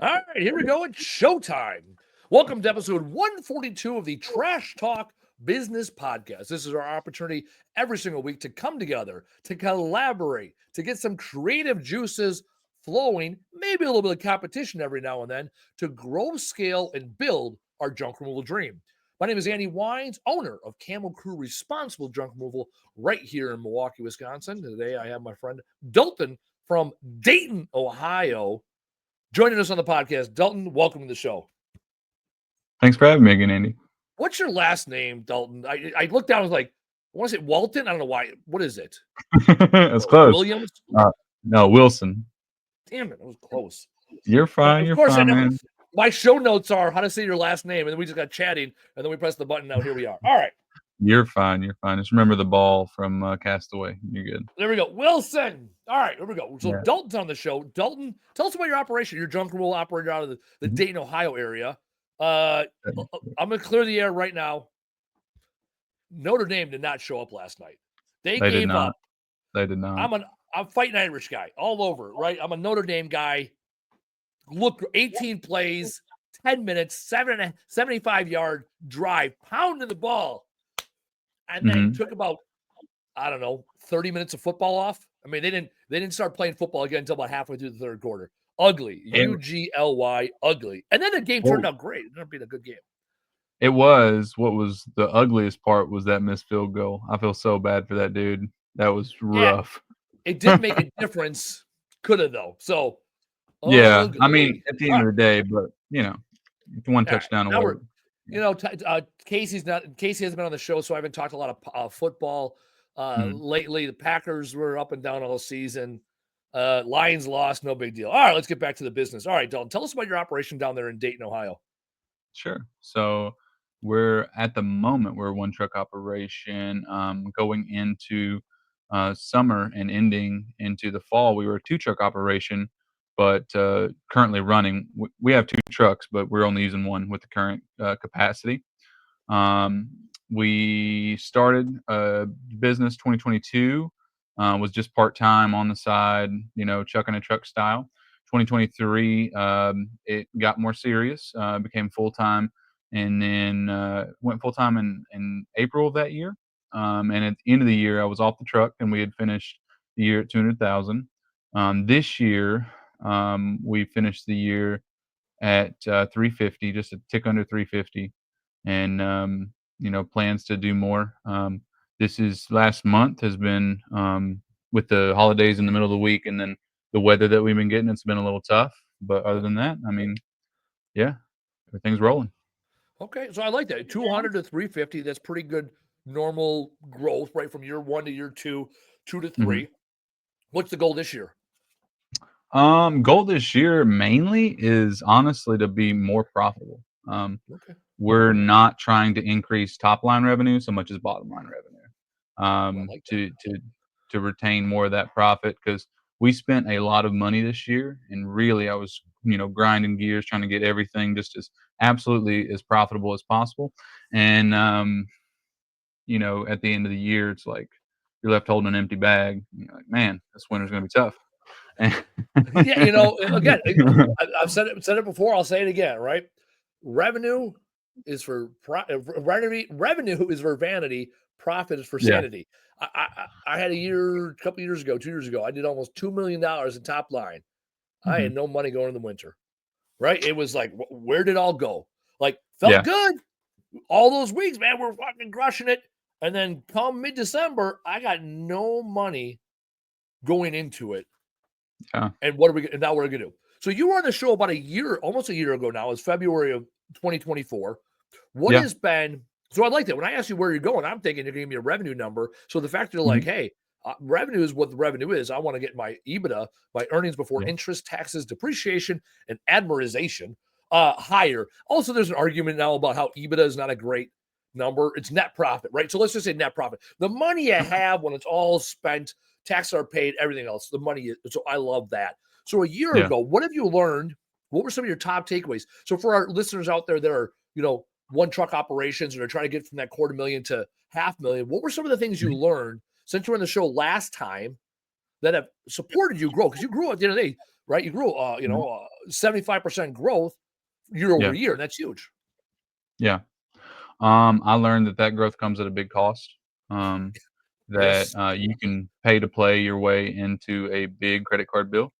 All right, here we go. It's showtime. Welcome to episode 142 of the Trash Talk Business Podcast. This is our opportunity every single week to come together, to collaborate, to get some creative juices flowing, maybe a little bit of competition every now and then to grow, scale, and build our junk removal dream. My name is Andy Weins, owner of Camo Crew Responsible Junk Removal right here in Milwaukee, Wisconsin. Today I have my friend Dalton from Dayton, Ohio, joining us on the podcast. Dalton, welcome to the show. Thanks for having me again, Andy. What's your last name, Dalton? I looked down, I was like, I want to say Walton. I don't know why. What is it? That's close. Williams? No, Wilson. Damn it, it was close. You're fine. You're fine, man. My show notes are how to say your last name, and then we just got chatting, and then we pressed the button. Now here we are. All right. You're fine. You're fine. Just remember the ball from Castaway. You're good. There we go. Wilson. All right, here we go. So Yeah. Dalton's on the show. Dalton, tell us about your operation. You're junk removal operator out of the Dayton, Ohio area. I'm going to clear the air right now. Notre Dame did not show up last night. They gave up. They did not. I'm fighting Irish guy all over, right? I'm a Notre Dame guy. Look, 18 plays, 10 minutes, 75-yard drive, pounding the ball. And then took about, I don't know, 30 minutes of football off. I mean, they didn't start playing football again until about halfway through the third quarter. Ugly. UGLY, ugly. And then the game turned out great. It ended up being a good game. It was. What was the ugliest part was that missed field goal. I feel so bad for that dude. That was rough. Yeah, it did make a difference. Could have, though. So, yeah. ugly. I mean, at the end of the day, but, one touchdown away. Casey hasn't been on the show, so I haven't talked a lot of football lately. The Packers were up and down all season. Lions lost, no big deal. All right, let's get back to the business. All right, Dalton, tell us about your operation down there in Dayton, Ohio. Sure. So we're at the moment we're a one truck operation. Going into summer and ending into the fall, we were a two truck operation, but currently running. We have two trucks, but we're only using one with the current capacity. We started business 2022. Was just part-time on the side, chucking a truck style. 2023, it got more serious, became full-time, and then went full-time in April of that year. And at the end of the year, I was off the truck, and we had finished the year at 200,000. This year, we finished the year at 350, just a tick under 350, and plans to do more. This is last month has been with the holidays in the middle of the week, and then the weather that we've been getting, it's been a little tough. But other than that, I mean, yeah, everything's rolling. Okay, so I like that. 200 to 350, that's pretty good normal growth, right, from year one to year two, 2 to 3. What's the goal this year? Goal this year mainly is honestly to be more profitable. We're not trying to increase top line revenue so much as bottom line revenue. To retain more of that profit, because we spent a lot of money this year, and really I was grinding gears trying to get everything just as absolutely as profitable as possible. And at the end of the year, it's like you're left holding an empty bag. You're like, man, this winter's gonna be tough. Yeah, again, I've said it before, I'll say it again, right? Revenue is for revenue is for vanity, profit is for sanity. I had a couple years ago, 2 years ago, I did almost $2 million in top line. I had no money going in the winter, right? It was like, where did it all go? Like, felt good all those weeks, man. We're fucking crushing it. And then come mid-December, I got no money going into it. Yeah. And now what are we gonna do? So you were on the show about almost a year ago now. It's February of 2024. What has been? So I like that. When I ask you where you're going, I'm thinking you're gonna give me a revenue number. So the fact you're like, hey, revenue is what the revenue is. I want to get my EBITDA, my earnings before interest, taxes, depreciation, and amortization higher. Also, there's an argument now about how EBITDA is not a great number. It's net profit, right? So let's just say net profit. The money you have when it's all spent, taxes are paid, everything else, the money is. So I love that. So a year ago, what have you learned? What were some of your top takeaways? So for our listeners out there that are, one truck operations and are trying to get from that $250,000 to $500,000, what were some of the things you learned since you were on the show last time that have supported you grow? Because you grew at the end of the day, right? You grew, 75% growth year over Yeah. year. And that's huge. Yeah. I learned that growth comes at a big cost. That Yes. you can pay to play your way into a big credit card bill.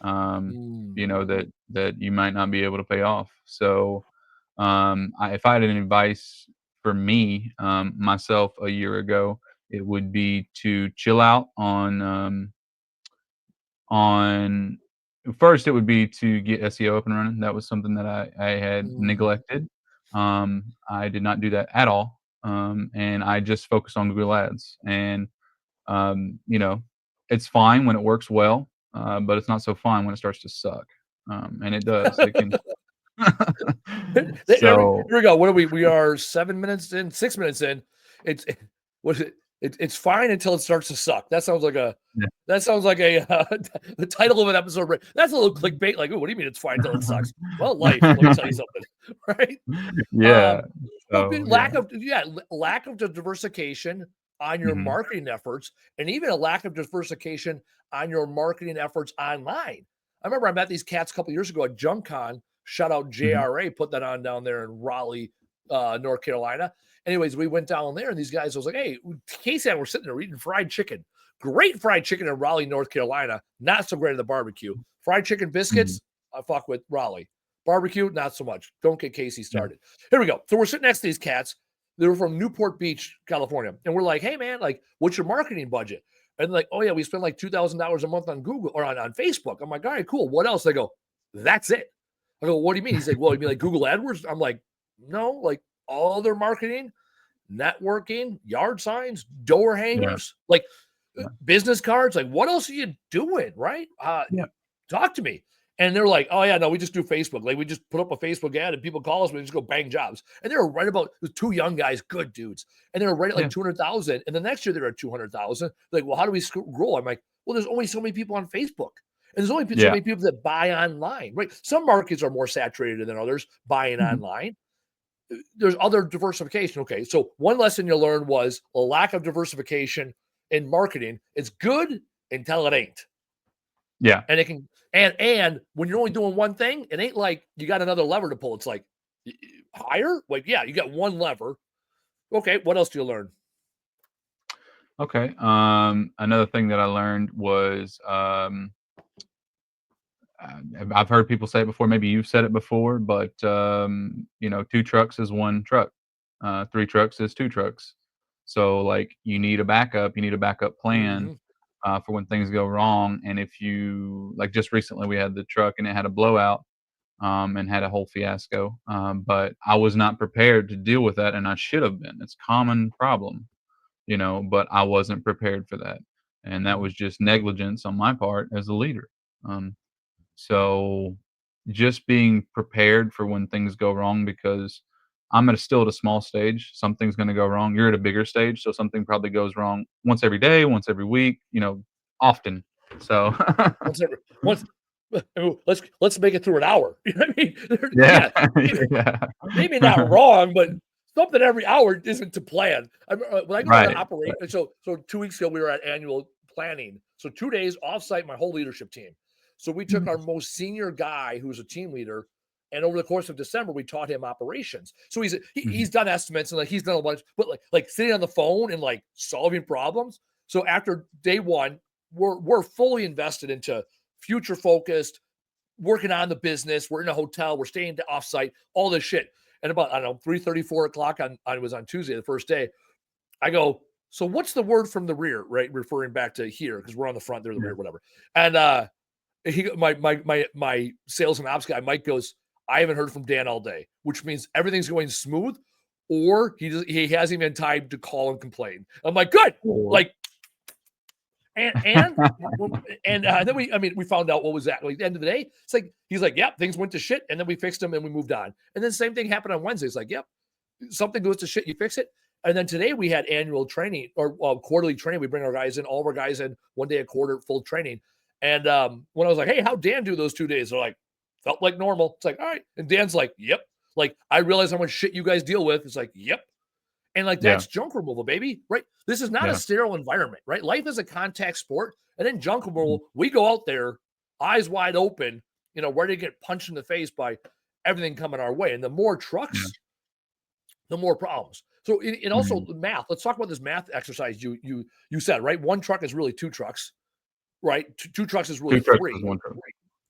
Mm. That you might not be able to pay off. So, if I had any advice for me, myself a year ago, it would be to chill out on first, it would be to get SEO up and running. That was something that I had Mm. neglected. I did not do that at all, and I just focused on Google Ads. And um, you know, it's fine when it works well, but it's not so fine when it starts to suck. And it does. It can. Here So we go. What are we? We are 7 minutes in, 6 minutes in. It's what is it? It's fine until it starts to suck. That sounds like a yeah. the title of an episode. Right? That's a little clickbait. Like, oh, what do you mean it's fine until it sucks? Well, life. Let me tell you something. Right? Yeah. Well, So yeah. lack of diversification on your Mhm. marketing efforts, and even a lack of diversification on your marketing efforts online. I remember I met these cats a couple years ago at JunkCon. Shout out Mhm. JRA, put that on down there in Raleigh, North Carolina. Anyways, we went down there, and these guys, I was like, hey, Casey and I were sitting there eating fried chicken. Great fried chicken in Raleigh, North Carolina. Not so great at the barbecue. Fried chicken Mhm. biscuits, I fuck with Raleigh. Barbecue, not so much. Don't get Casey Yeah. started. Here we go. So we're sitting next to these cats. They were from Newport Beach, California. And we're like, hey, man, like, what's your marketing budget? And like, oh, yeah, we spend like $2,000 a month on Google or on Facebook. I'm like, all right, cool. What else? They go, that's it. I go, what do you mean? He's like, well, you mean like Google AdWords? I'm like, no, like all their marketing, networking, yard signs, door Yeah. hangers, like Yeah. business cards. Like, what else are you doing? Right? Yeah. Talk to me. And they're like, oh, yeah, no, we just do Facebook. Like, we just put up a Facebook ad and people call us. We just go bang jobs. And they were right about two young guys, good dudes. And they were right at Yeah. like 200,000. And the next year they're at 200,000. Like, well, how do we grow? I'm like, well, there's only so many people on Facebook. And there's only so Yeah. many people that buy online, right? Some markets are more saturated than others buying Mhm. online. There's other diversification. Okay. So one lesson you learned was a lack of diversification in marketing. It's good until it ain't. Yeah. And it can and when you're only doing one thing, it ain't like you got another lever to pull. It's like higher. Like, yeah, you got one lever. Okay, what else do you learn? Okay. Another thing that I learned was, I've heard people say it before. Maybe you've said it before, but two trucks is one truck. Three trucks is two trucks. So like you need a backup. You need a backup plan Mhm. for when things go wrong. And if you like, just recently we had the truck and it had a blowout and had a whole fiasco. But I was not prepared to deal with that, and I should have been. It's a common problem, but I wasn't prepared for that, and that Mhm. was just negligence on my part as a leader. Um, so just being prepared for when things go wrong, because still at a small stage. Something's going to go wrong. You're at a bigger stage, so something probably goes wrong once every day, once every week, often. So Once let's make it through an hour. You know what I mean? yeah, Yeah, maybe, yeah, maybe not wrong, but something every hour isn't to plan. When I go to right, operate, right. so 2 weeks ago we were at annual planning. So 2 days offsite, my whole leadership team. So we took our Mhm, most senior guy who's a team leader, and over the course of December, we taught him operations. So mhm, he's done estimates and like he's done a bunch, but like sitting on the phone and like solving problems. So after day one, we're fully invested into future focused, working on the business. We're in a hotel. We're staying offsite. All this shit. And about I don't know 3:30, 4 o'clock on it was on Tuesday, the first day. I go, so what's the word from the rear, right? Referring back to here because we're on the front, they're the yeah. rear, whatever. And my sales and ops guy Mike goes, I haven't heard from Dan all day, which means everything's going smooth, or he hasn't even time to call and complain. I'm like, good, Or like and and then we found out what was that. Like at the end of the day, it's like he's like, yep, things went to shit, and then we fixed them and we moved on. And then same thing happened on Wednesday. It's like, yep, something goes to shit, you fix it. And then today we had annual training or quarterly training. We bring our guys in, all of our guys in one day a quarter, full training. And when I was like, hey, how'd Dan do those 2 days? They're like, felt like normal. It's like, all right. And Dan's like, yep. Like, I realize how much shit you guys deal with. It's like, yep. And like yeah, that's junk removal, baby, right? This is not a yeah, sterile environment, right? Life is a contact sport. And then junk mhm, removal, we go out there, eyes wide open, ready to get punched in the face by everything coming our way. And the more trucks, the more problems. So, and also the math. Let's talk about this math exercise you said, right? One truck is really two trucks, right? Two trucks is really three. One truck.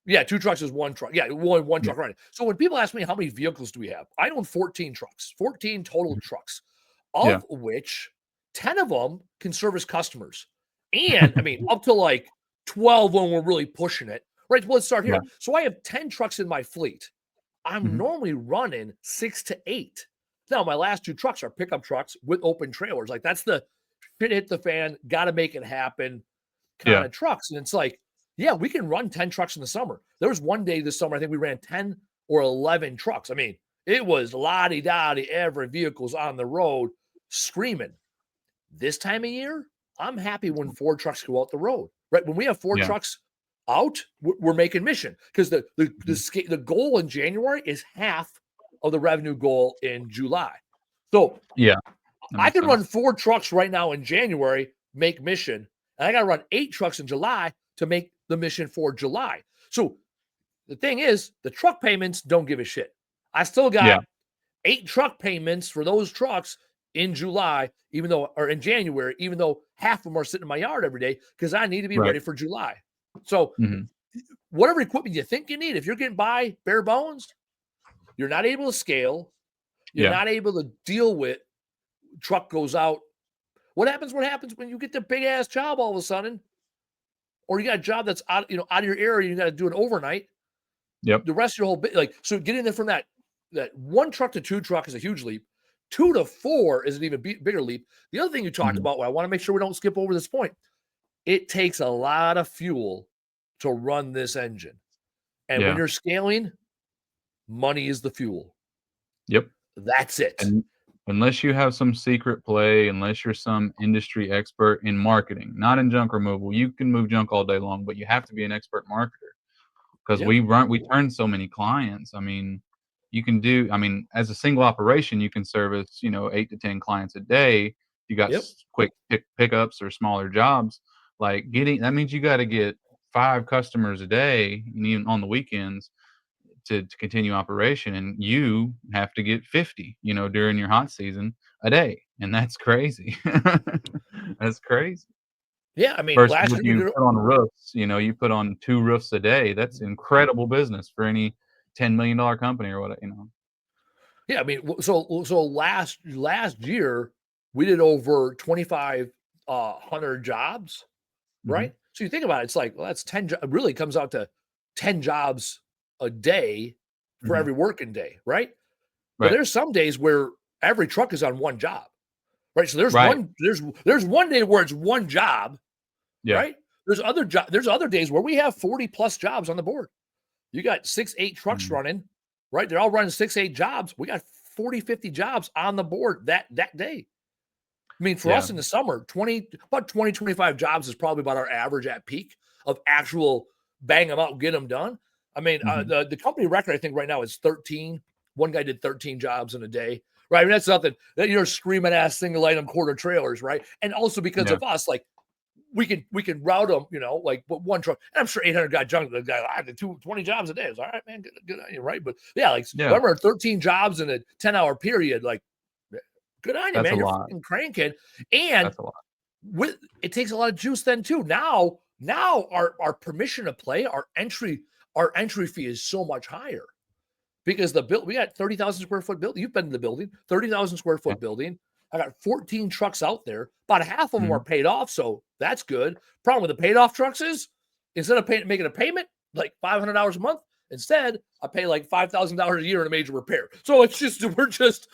Yeah, two trucks is one truck. Yeah, one truck running. So when people ask me how many vehicles do we have, I own 14 trucks, 14 total trucks, of which 10 of them can service customers. And I mean, up to like 12 when we're really pushing it. Right. Well, let's start here. So I have 10 trucks in my fleet. I'm normally running 6 to 8. Now, my last 2 trucks are pickup trucks with open trailers. Like that's the shit hit the fan, got to make it happen kind of trucks. And it's like, yeah, we can run 10 trucks in the summer. There was one day this summer, I think we ran 10 or 11 trucks. I mean, it was la-di-da-di, every vehicle's on the road screaming. This time of year, I'm happy when 4 trucks go out the road, right? When we have 4 trucks out, we're making mission because the goal in January is half of the revenue goal in July. So I can run 4 trucks right now in January, make mission, and I got to run 8 trucks in July to make the mission for July. So the thing is, the truck payments don't give a shit. I still got 8 truck payments for those trucks in July, or in January, even though half of them are sitting in my yard every day because I need to be ready for July. So whatever equipment you think you need, if you're getting by bare bones, you're not able to scale. You're not able to deal with truck goes out. What happens when you get the big ass job all of a sudden? Or you got a job that's out of your area, you got to do it overnight. The rest of your whole bit, so getting there from that 1 truck to 2 truck is a huge leap. 2 to 4 is an even bigger leap. The other thing you talked about, I want to make sure we don't skip over this point. It takes a lot of fuel to run this engine. And when you're scaling, money is the fuel. That's it. And unless you have some secret play, unless you're some industry expert in marketing, not in junk removal, you can move junk all day long, but you have to be an expert marketer because we turn so many clients. I mean, as a single operation, you can service, 8 to 10 clients a day. You got quick pickups or smaller jobs. That means you got to get 5 customers a day, and even on the weekends to continue operation. And you have to get 50, during your hot season a day. And that's crazy. That's crazy. Yeah. I mean, versus if you put on roofs, you put on 2 roofs a day. That's incredible business for any $10 million company or what, Yeah, I mean, so last year we did over 2,500 jobs, right? So you think about it, it's like, well, that's 10. It really comes out to 10 jobs a day for every working day, right? But there's some days where every truck is on one job, right? So there's one day where it's one job, right? There's other days where we have 40 plus jobs on the board. You got 6, 8 trucks running, right? They're all running 6, 8 jobs. We got 40, 50 jobs on the board that day. I mean, for us in the summer, 25 jobs is probably about our average at peak of actual bang them out, get them done. I mean, the company record, I think right now is 13. One guy did 13 jobs in a day, right? I mean, that's nothing that you're screaming ass single item quarter trailers, right? And also because of us, like we can route them, but one truck. And I'm sure 800 got junk. The guy, I did 20 jobs a day. It's all right, man, good on you, right? But remember 13 jobs in a 10-hour period, like good on you, man. You're fucking cranking. And it takes a lot of juice then too. Now our permission to play, our entry fee is so much higher because we got 30,000 square foot building. You've been in the building, 30,000 square foot building. I got 14 trucks out there. About half of them are paid off, so that's good. Problem with the paid off trucks is instead of making a payment like $500 a month, instead I pay like $5,000 a year in a major repair. So we're just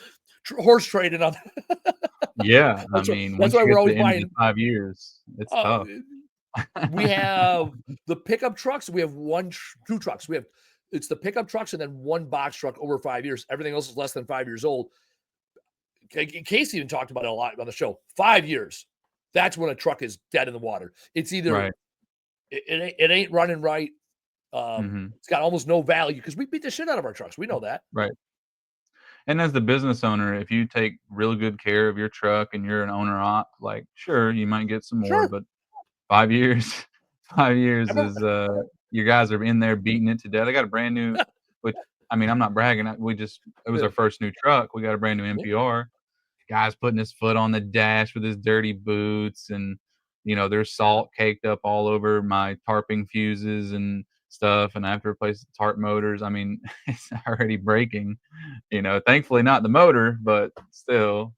horse trading on. That's why we're always buying 5 years. It's tough. We have the pickup trucks. We have 2 trucks. It's the pickup trucks and then 1 box truck over 5 years. Everything else is less than 5 years old. Casey even talked about it a lot on the show. 5 years. That's when a truck is dead in the water. It's either it ain't running right. It's got almost no value because we beat the shit out of our trucks. We know that. Right. And as the business owner, if you take real good care of your truck and you're an owner op, sure, you might get some more, but 5 years, 5 years is your guys are in there beating it to death. I got a brand new, which I mean, I'm not bragging. It was our first new truck. We got a brand new NPR. Guy's putting his foot on the dash with his dirty boots, and there's salt caked up all over my tarping fuses and stuff, and I have to replace the tarp motors. I mean, it's already breaking. Thankfully not the motor, but still.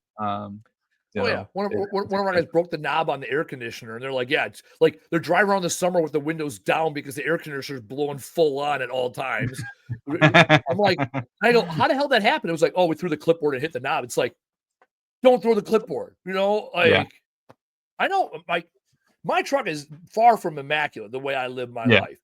Oh yeah, one of our guys broke the knob on the air conditioner, and they're like, "Yeah, it's like they're driving around the summer with the windows down because the air conditioner is blowing full on at all times." I'm like, I go, "How the hell did that happen?" It was like, "Oh, we threw the clipboard and hit the knob." It's like, don't throw the clipboard, Yeah. I know, my truck is far from immaculate the way I live my life.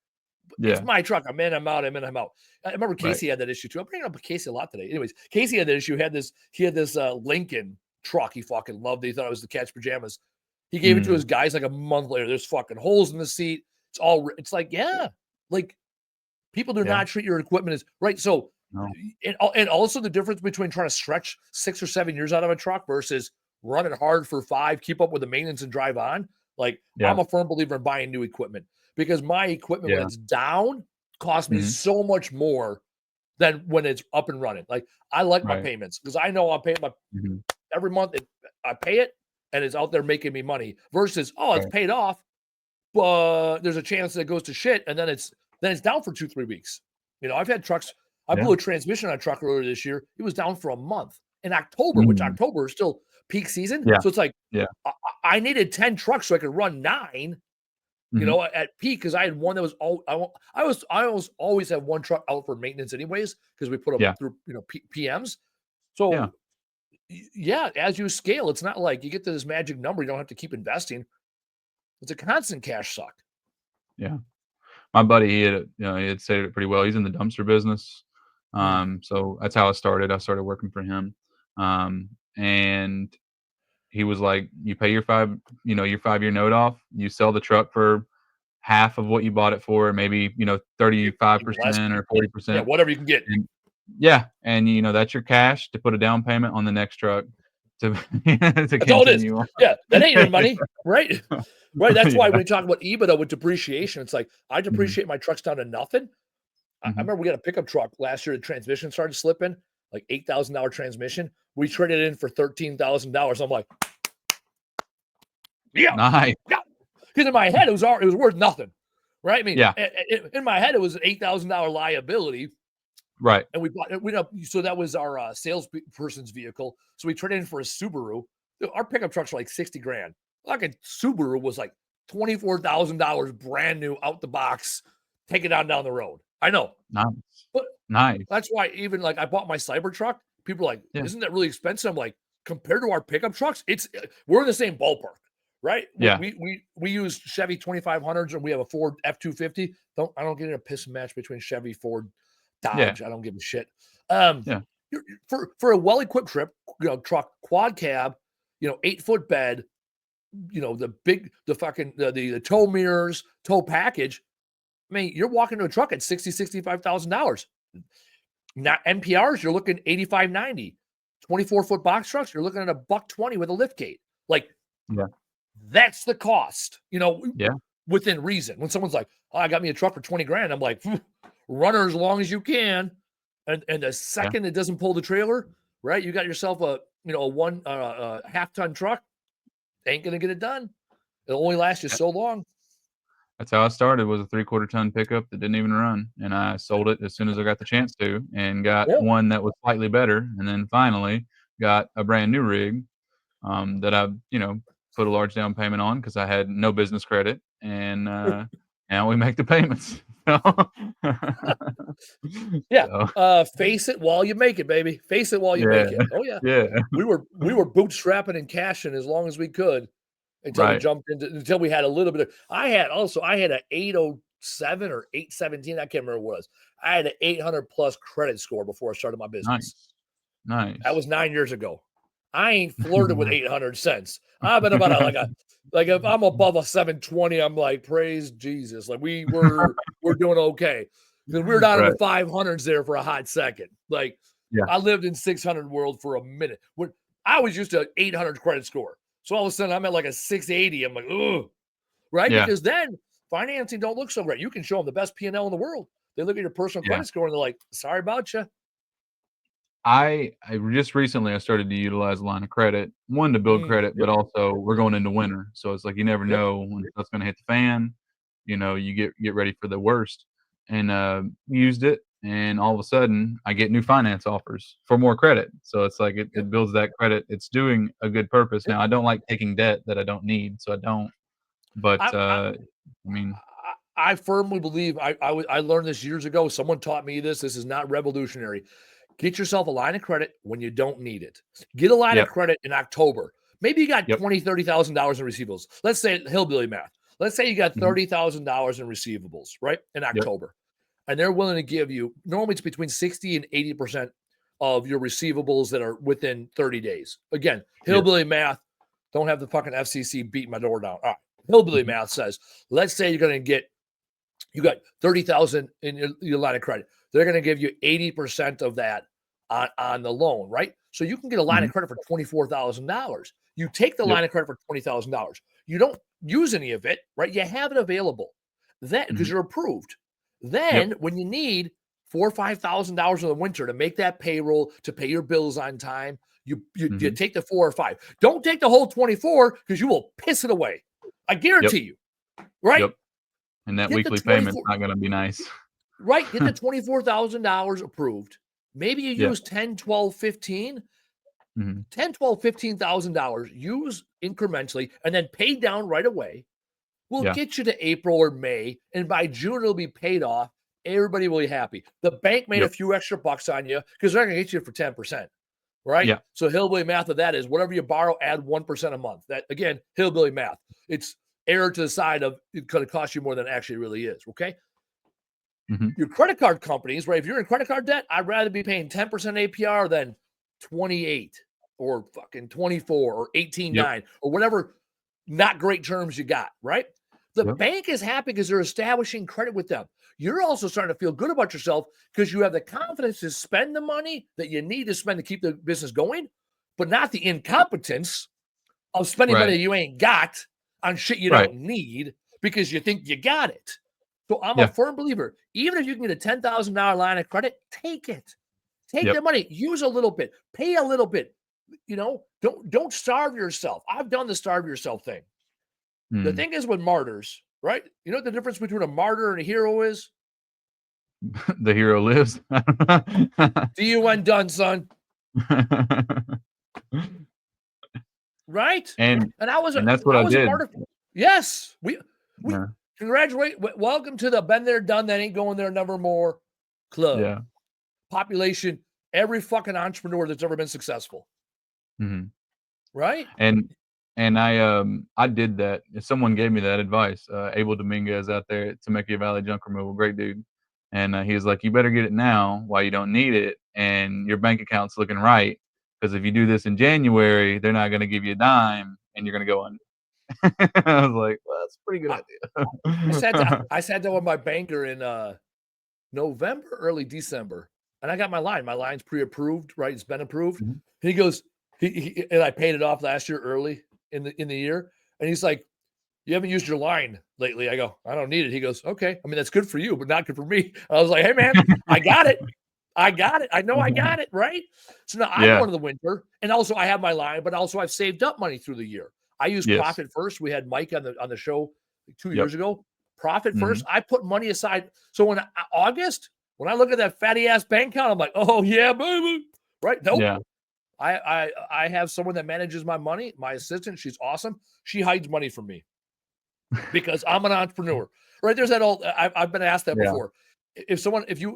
It's my truck. I'm in, I'm out. I'm in, I'm out. I remember Casey had that issue too. I'm bringing up Casey a lot today. Anyways, Casey had that issue. He had this Lincoln truck he fucking loved. He thought it was the Catch Pajamas. He gave it to his guys like a month later. There's fucking holes in the seat. It's like, yeah, like people do not treat your equipment as right. So, and also the difference between trying to stretch 6 or 7 years out of a truck versus running hard for 5, keep up with the maintenance and drive on. Like I'm a firm believer in buying new equipment because my equipment when it's down costs me so much more than when it's up and running. Like I like my payments because I know I'm paying my every month. I pay it and it's out there making me money versus, it's paid off, but there's a chance that it goes to shit. And then it's down for 2-3 weeks. I've had trucks. I blew a transmission on a truck earlier this year. It was down for a month in October, which October is still peak season. So it's like, I needed 10 trucks so I could run 9, at peak. Cause I had one that was I always have one truck out for maintenance anyways. Cause we put them through, PMs. So as you scale, it's not like you get to this magic number. You don't have to keep investing. It's a constant cash suck. Yeah. My buddy, he had said it pretty well. He's in the dumpster business. So that's how I started. I started working for him. And he was like, you pay your 5-year note off, you sell the truck for half of what you bought it for, maybe, 35% or 40%. Yeah, whatever you can get. And that's your cash to put a down payment on the next truck to that's all it is. Yeah, that ain't your money, right? Right. That's why when we talk about EBITDA with depreciation, it's like I depreciate my trucks down to nothing. I remember we got a pickup truck last year. The transmission started slipping, like $8,000 transmission. We traded it in for $13,000. I'm like, nice. Because in my head it was worth nothing, right? I mean, in my head it was an $8,000 liability, right? And we bought it. So that was our salesperson's vehicle. So we traded in for a Subaru. Our pickup trucks were like $60,000. Like a Subaru was like $24,000 brand new out the box. Take it on down the road. I know. Nice. That's why even like I bought my Cybertruck. People are like, isn't that really expensive? I'm like, compared to our pickup trucks, we're in the same ballpark, right? We use Chevy 2500s and we have a Ford F-250. I don't get in a piss match between Chevy, Ford, Dodge. I don't give a shit. For a well-equipped truck, quad cab, 8-foot bed, the tow mirrors, tow package. I mean, you're walking to a truck at $65,000. Now NPRs, you're looking 85-90. 24-foot box trucks, you're looking at $120 with a lift gate. Like, that's the cost. Within reason. When someone's like, I got me a truck for $20,000, I'm like, run her as long as you can. And the second it doesn't pull the trailer, right? You got yourself a half-ton truck. Ain't gonna get it done. It'll only last you so long. That's how I started. Was a 3/4 ton pickup that didn't even run, and I sold it as soon as I got the chance to, and got one that was slightly better, and then finally got a brand new rig that I put a large down payment on because I had no business credit, and now we make the payments. Face it while you make it, baby. Face it while you make it. Oh yeah. We were bootstrapping and cashing as long as we could until we jumped until we had a little bit of. I had an 807 or 817. I can't remember what it was. I had an 800 plus credit score before I started my business. Nice. That was 9 years ago. I ain't flirted with 800 cents. I've been about like if I'm above a 720, I'm like, praise Jesus. Like we're doing okay. Because we were down in the 500s there for a hot second. Like I lived in 600 world for a minute. When I was used to 800 credit score. So all of a sudden I'm at like a 680. I'm like, ugh. Right? Because then financing don't look so great. You can show them the best P&L in the world. They look at your personal Yeah. credit score and they're like, sorry about you. I just recently I started to utilize a line of credit, one to build credit, Yep. but also we're going into winter, so it's like you never Yep. know when stuff's gonna hit the fan. You know, you get ready for the worst, and used it, and all of a sudden I get new finance offers for more credit. So it's like Yep. it builds that credit. It's doing a good purpose. Yep. Now I don't like taking debt that I don't need, so I don't. But I mean, I firmly believe I learned this years ago. Someone taught me this. This is not revolutionary. Get yourself a line of credit when you don't need it. Get a line of yep, credit in October. Maybe you got yep, $20,000-$30,000 in receivables. Let's say hillbilly math. Let's say you got mhm, $30,000 in receivables, right? In yep, October. And they're willing to give you, normally it's between 60 and 80% of your receivables that are within 30 days. Again, yep, hillbilly math, don't have the fucking FCC beating my door down. All right. Hillbilly mhm, math says, let's say you're going to get, you got 30,000 in your line of credit. They're going to give you 80% of that on the loan, right? So you can get a line of mhm, credit for $24,000. You take the yep, line of credit for $20,000. You don't use any of it, right? You have it available. Then because mhm, you're approved. yep, Then when you need $4,000 or $5,000 in the winter to make that payroll, to pay your bills on time, you mhm, take the 4 or 5. Don't take the whole 24 because you will piss it away. I yep, guarantee you, right? yep. And that Get the weekly payment's 24, not gonna be nice. right? Get the $24,000 approved. Maybe you Yeah. use 10, 12, 15, Mhm, 10, 12, $15,000, use incrementally and then pay down right away. We'll yeah, get you to April or May, and by June it'll be paid off. Everybody will be happy. The bank made a yep, few extra bucks on you because they're going to get you for 10%, right? yeah, So hillbilly math of that is whatever you borrow, add 1% a month. That again, hillbilly math. It's error to the side of it's going to cost you more than it actually really is. Okay. mhm, Your credit card companies, right? If you're in credit card debt, I'd rather be paying 10% APR than 28 or fucking 24 or yep, 18.9 or whatever not great terms you got, right? The yep, bank is happy because they're establishing credit with them. You're also starting to feel good about yourself because you have the confidence to spend the money that you need to spend to keep the business going, but not the incompetence of spending right, money you ain't got on shit you right, don't need because you think you got it. So I'm a yeah, firm believer. Even if you can get a $10,000 line of credit, take it. Take yep, the money. Use a little bit. Pay a little bit. Don't starve yourself. I've done the starve yourself thing. The mm. thing is with martyrs, right? You know what the difference between a martyr and a hero is? The hero lives. DUN done, son. Right? And And I was a and that's what I I was a did. martyr. Yes. We Yeah, congratulate. Welcome to the been there, done that, ain't going there nevermore club. yeah, Population, every fucking entrepreneur that's ever been successful. mhm. Right? And I did that. If someone gave me that advice, Abel Dominguez out there at Temecula Valley Junk Removal, great dude. And he was like, "You better get it now while you don't need it, and your bank account's looking right. Because if you do this in January, they're not gonna give you a dime, and you're gonna go under." I was like, "Well, that's a pretty good I, I sat down, idea." I sat down with my banker in November, early December, and I got my line. My line's pre-approved, right? It's been approved. Mhm. He goes, and I paid it off last year early in the year. And he's like, "You haven't used your line lately." I go, "I don't need it." He goes, "Okay. I mean, that's good for you, but not good for me." I was like, "Hey, man, I got it. I got it. I know I got it, right?" So now I'm Yeah. going to the winter, and also I have my line, but also I've saved up money through the year. I use Yes. Profit First. We had Mike on the show like 2 Yep. years ago. Profit First. Mhm. I put money aside. So when August, when I look at that fatty ass bank account, I'm like, "Oh yeah, baby." Right? Nope. Yeah. I have someone that manages my money. My assistant, she's awesome. She hides money from me because I'm an entrepreneur. Right? There's that old. I've been asked that Yeah. before. If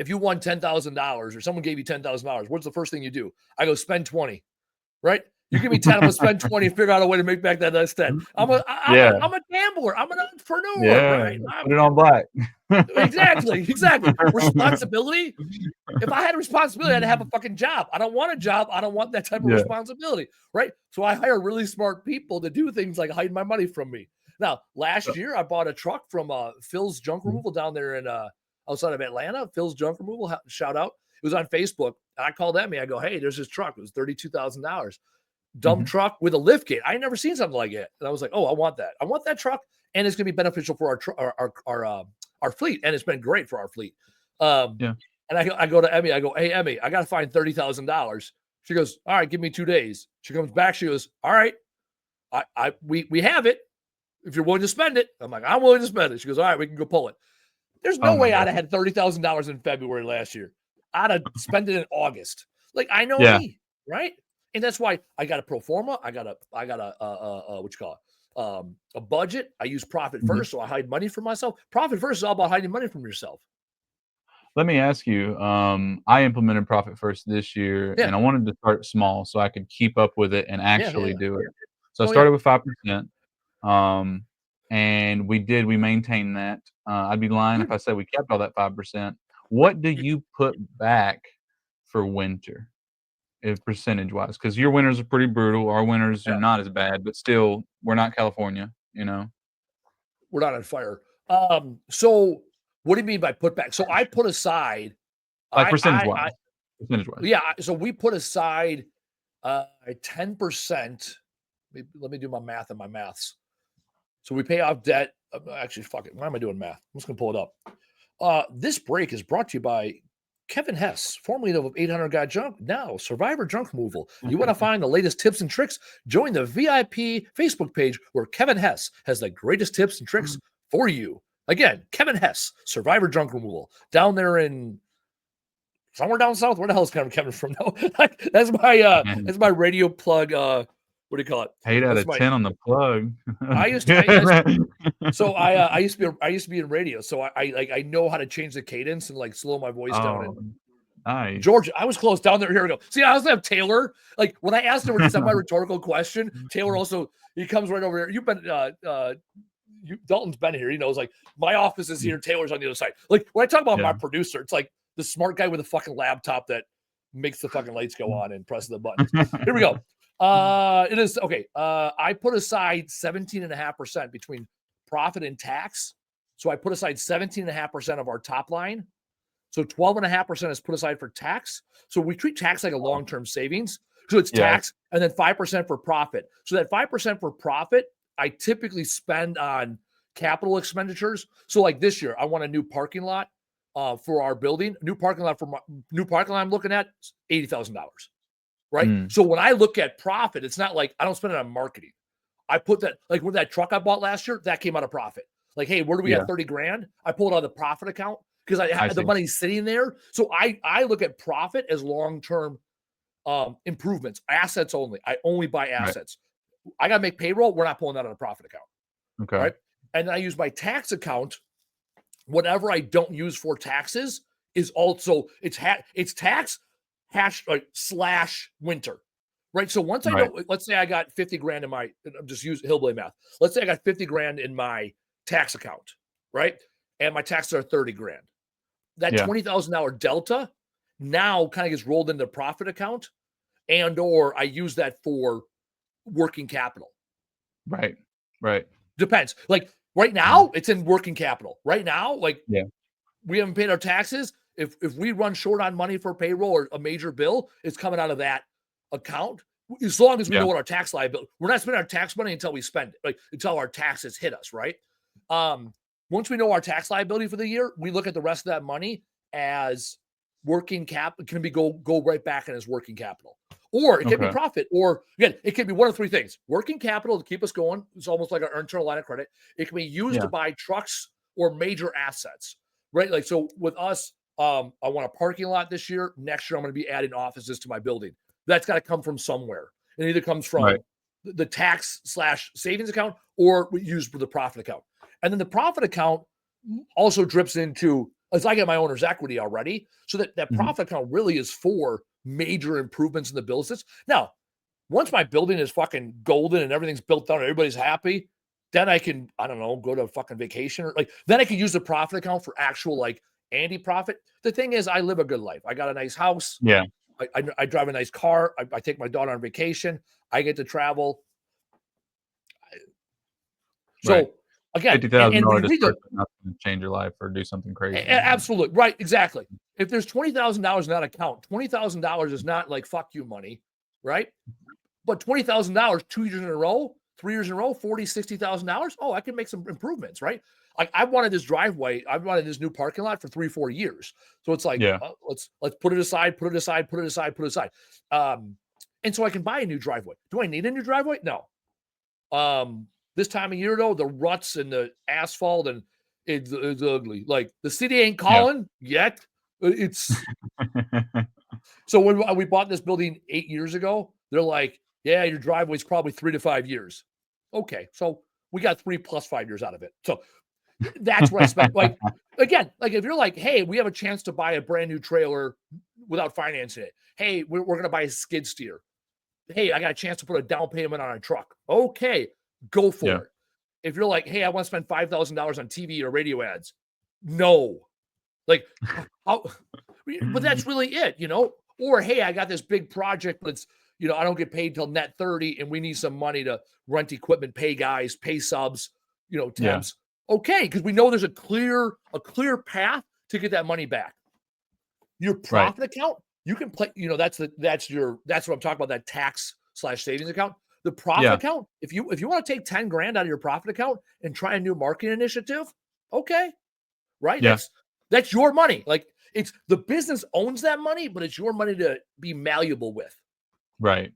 you won $10,000 or someone gave you $10,000, what's the first thing you do? I go spend 20, right? You give me 10, I'm gonna spend 20 and figure out a way to make back that next 10. Yeah. I'm a gambler. I'm an entrepreneur, Yeah. right? Put it on black. Exactly. Responsibility. If I had a responsibility, I'd have a fucking job. I don't want a job. I don't want that type of Yeah. responsibility, right? So I hire really smart people to do things like hide my money from me. Now, last year I bought a truck from Phil's Junk Mhm. Removal down there in outside of Atlanta. Phil's Junk Removal, shout out. It was on Facebook. And I called Emmy. I go, "Hey, there's this truck. It was $32,000." dump truck with a lift gate. I ain't never seen something like it. And I was like, oh, I want that. I want that truck. And it's going to be beneficial for our fleet. And it's been great for our fleet. And I go to Emmy. I go, hey, Emmy, I got to find $30,000. She goes, all right, give me 2 days. She comes back. She goes, all right, we have it. If you're willing to spend it. I'm like, I'm willing to spend it. She goes, all right, we can go pull it. There's no way I'd have had $30,000 in February last year. I'd have spent it in August. Like, I know me, right? And that's why I got a pro forma. I got a what you call it? A budget. I use profit first, so I hide money from myself. Profit first is all about hiding money from yourself. Let me ask you, I implemented profit first this year, and I wanted to start small so I could keep up with it and actually do it. So I started with 5%. And we maintained that. I'd be lying if I said we kept all that 5%. What do you put back for winter, if percentage-wise? Because your winters are pretty brutal. Our winters are not as bad, but still, we're not California, you know? We're not on fire. So what do you mean by put back? So I put aside, like percentage-wise. Percentage-wise. Yeah. So we put aside 10%. Let me do my math and my maths. So we pay off debt. Actually, fuck it. Why am I doing math? I'm just going to pull it up. This break is brought to you by Kevin Hess, formerly of 800 Guy Junk, now Survivor Junk Removal. You want to find the latest tips and tricks? Join the VIP Facebook page where Kevin Hess has the greatest tips and tricks for you. Again, Kevin Hess, Survivor Junk Removal, down there in somewhere down south. Where the hell is Kevin from? No, that's my radio plug. What do you call it? 8 out of 10 on the plug. I used to be in radio, so I know how to change the cadence and like slow my voice down. And nice. Georgia, I was close down there. Here we go. See, I also have Taylor. Like when I asked him a rhetorical question, Taylor also he comes right over here. You've been Dalton's been here. He knows like my office is here. Taylor's on the other side. Like when I talk about my producer, it's like the smart guy with a fucking laptop that makes the fucking lights go on and presses the buttons. Here we go. It is okay. I put aside 17.5% between profit and tax. So I put aside 17.5% of our top line. So 12.5% is put aside for tax. So we treat tax like a long-term savings. So it's tax and then 5% for profit. So that 5% for profit, I typically spend on capital expenditures. So like this year, I want a new parking lot for our building. New parking lot I'm looking at $80,000. Right. So when I look at profit, it's not like I don't spend it on marketing. I put that like with that truck I bought last year, that came out of profit. Like, hey, where do we have 30 grand? I pull it out of the profit account because I have the money sitting there. So I look at profit as long-term improvements, assets only. I only buy assets. Right. I got to make payroll. We're not pulling that out of the profit account. Okay. Right. And then I use my tax account. Whatever I don't use for taxes is also it's tax / winter, right? So once I know, let's say I got 50 grand in my, I'm just using hillbilly math. Let's say I got 50 grand in my tax account, right? And my taxes are 30 grand. That $20,000 delta now kind of gets rolled into the profit account or I use that for working capital. Right. Depends. Like right now it's in working capital. Right now, like we haven't paid our taxes. If we run short on money for payroll or a major bill, it's coming out of that account. As long as we know what our tax liability, we're not spending our tax money until we spend it, like until our taxes hit us, right? Once we know our tax liability for the year, we look at the rest of that money as working cap. It can be go right back in as working capital, or it can be profit, or again, it can be one of three things: working capital to keep us going. It's almost like our internal line of credit. It can be used to buy trucks or major assets, right? Like so with us. I want a parking lot this year. Next year, I'm going to be adding offices to my building. That's got to come from somewhere. It either comes from the tax / savings account or we use for the profit account. And then the profit account also drips into, as I get my owner's equity already, so that profit account really is for major improvements in the bill list. Now, once my building is fucking golden and everything's built down, everybody's happy, then I can, I don't know, go to a fucking vacation or like, then I can use the profit account for actual like Andy profit. The thing is, I live a good life. I got a nice house. Yeah. I drive a nice car. I take my daughter on vacation. I get to travel. So again, $50,000 is not going to change your life or do something crazy. Absolutely. Right. Exactly. If there's $20,000 in that account, $20,000 is not like fuck you money. Right. But $20,000, 2 years in a row, 3 years in a row, $40,000, $60,000. Oh, I can make some improvements, right? Like I wanted this driveway, I wanted this new parking lot for 3-4 years. So it's like, Yeah. let's put it aside, put it aside, put it aside, put it aside. And so I can buy a new driveway. Do I need a new driveway? No. This time of year though, the ruts and the asphalt and it's ugly. Like the city ain't calling yet. It's so when we bought this building 8 years ago, they're like, yeah, your driveway's probably 3 to 5 years. Okay, so we got 3 plus 5 years out of it. So that's what I spent. Like again, like if you're like, hey, we have a chance to buy a brand new trailer without financing it. Hey, we're going to buy a skid steer. Hey, I got a chance to put a down payment on a truck. Okay, go for it. If you're like, hey, I want to spend $5,000 on TV or radio ads, no. Like, but that's really it, you know? Or, hey, I got this big project, but it's, you know, I don't get paid till net 30 and we need some money to rent equipment, pay guys, pay subs, you know, temps. Okay, because we know there's a clear path to get that money back. Your profit account, you can play, you know, that's what I'm talking about, that tax/savings account. The profit account, if you want to take 10 grand out of your profit account and try a new marketing initiative, okay. Right? Yeah. That's your money. Like it's the business owns that money, but it's your money to be malleable with. Right.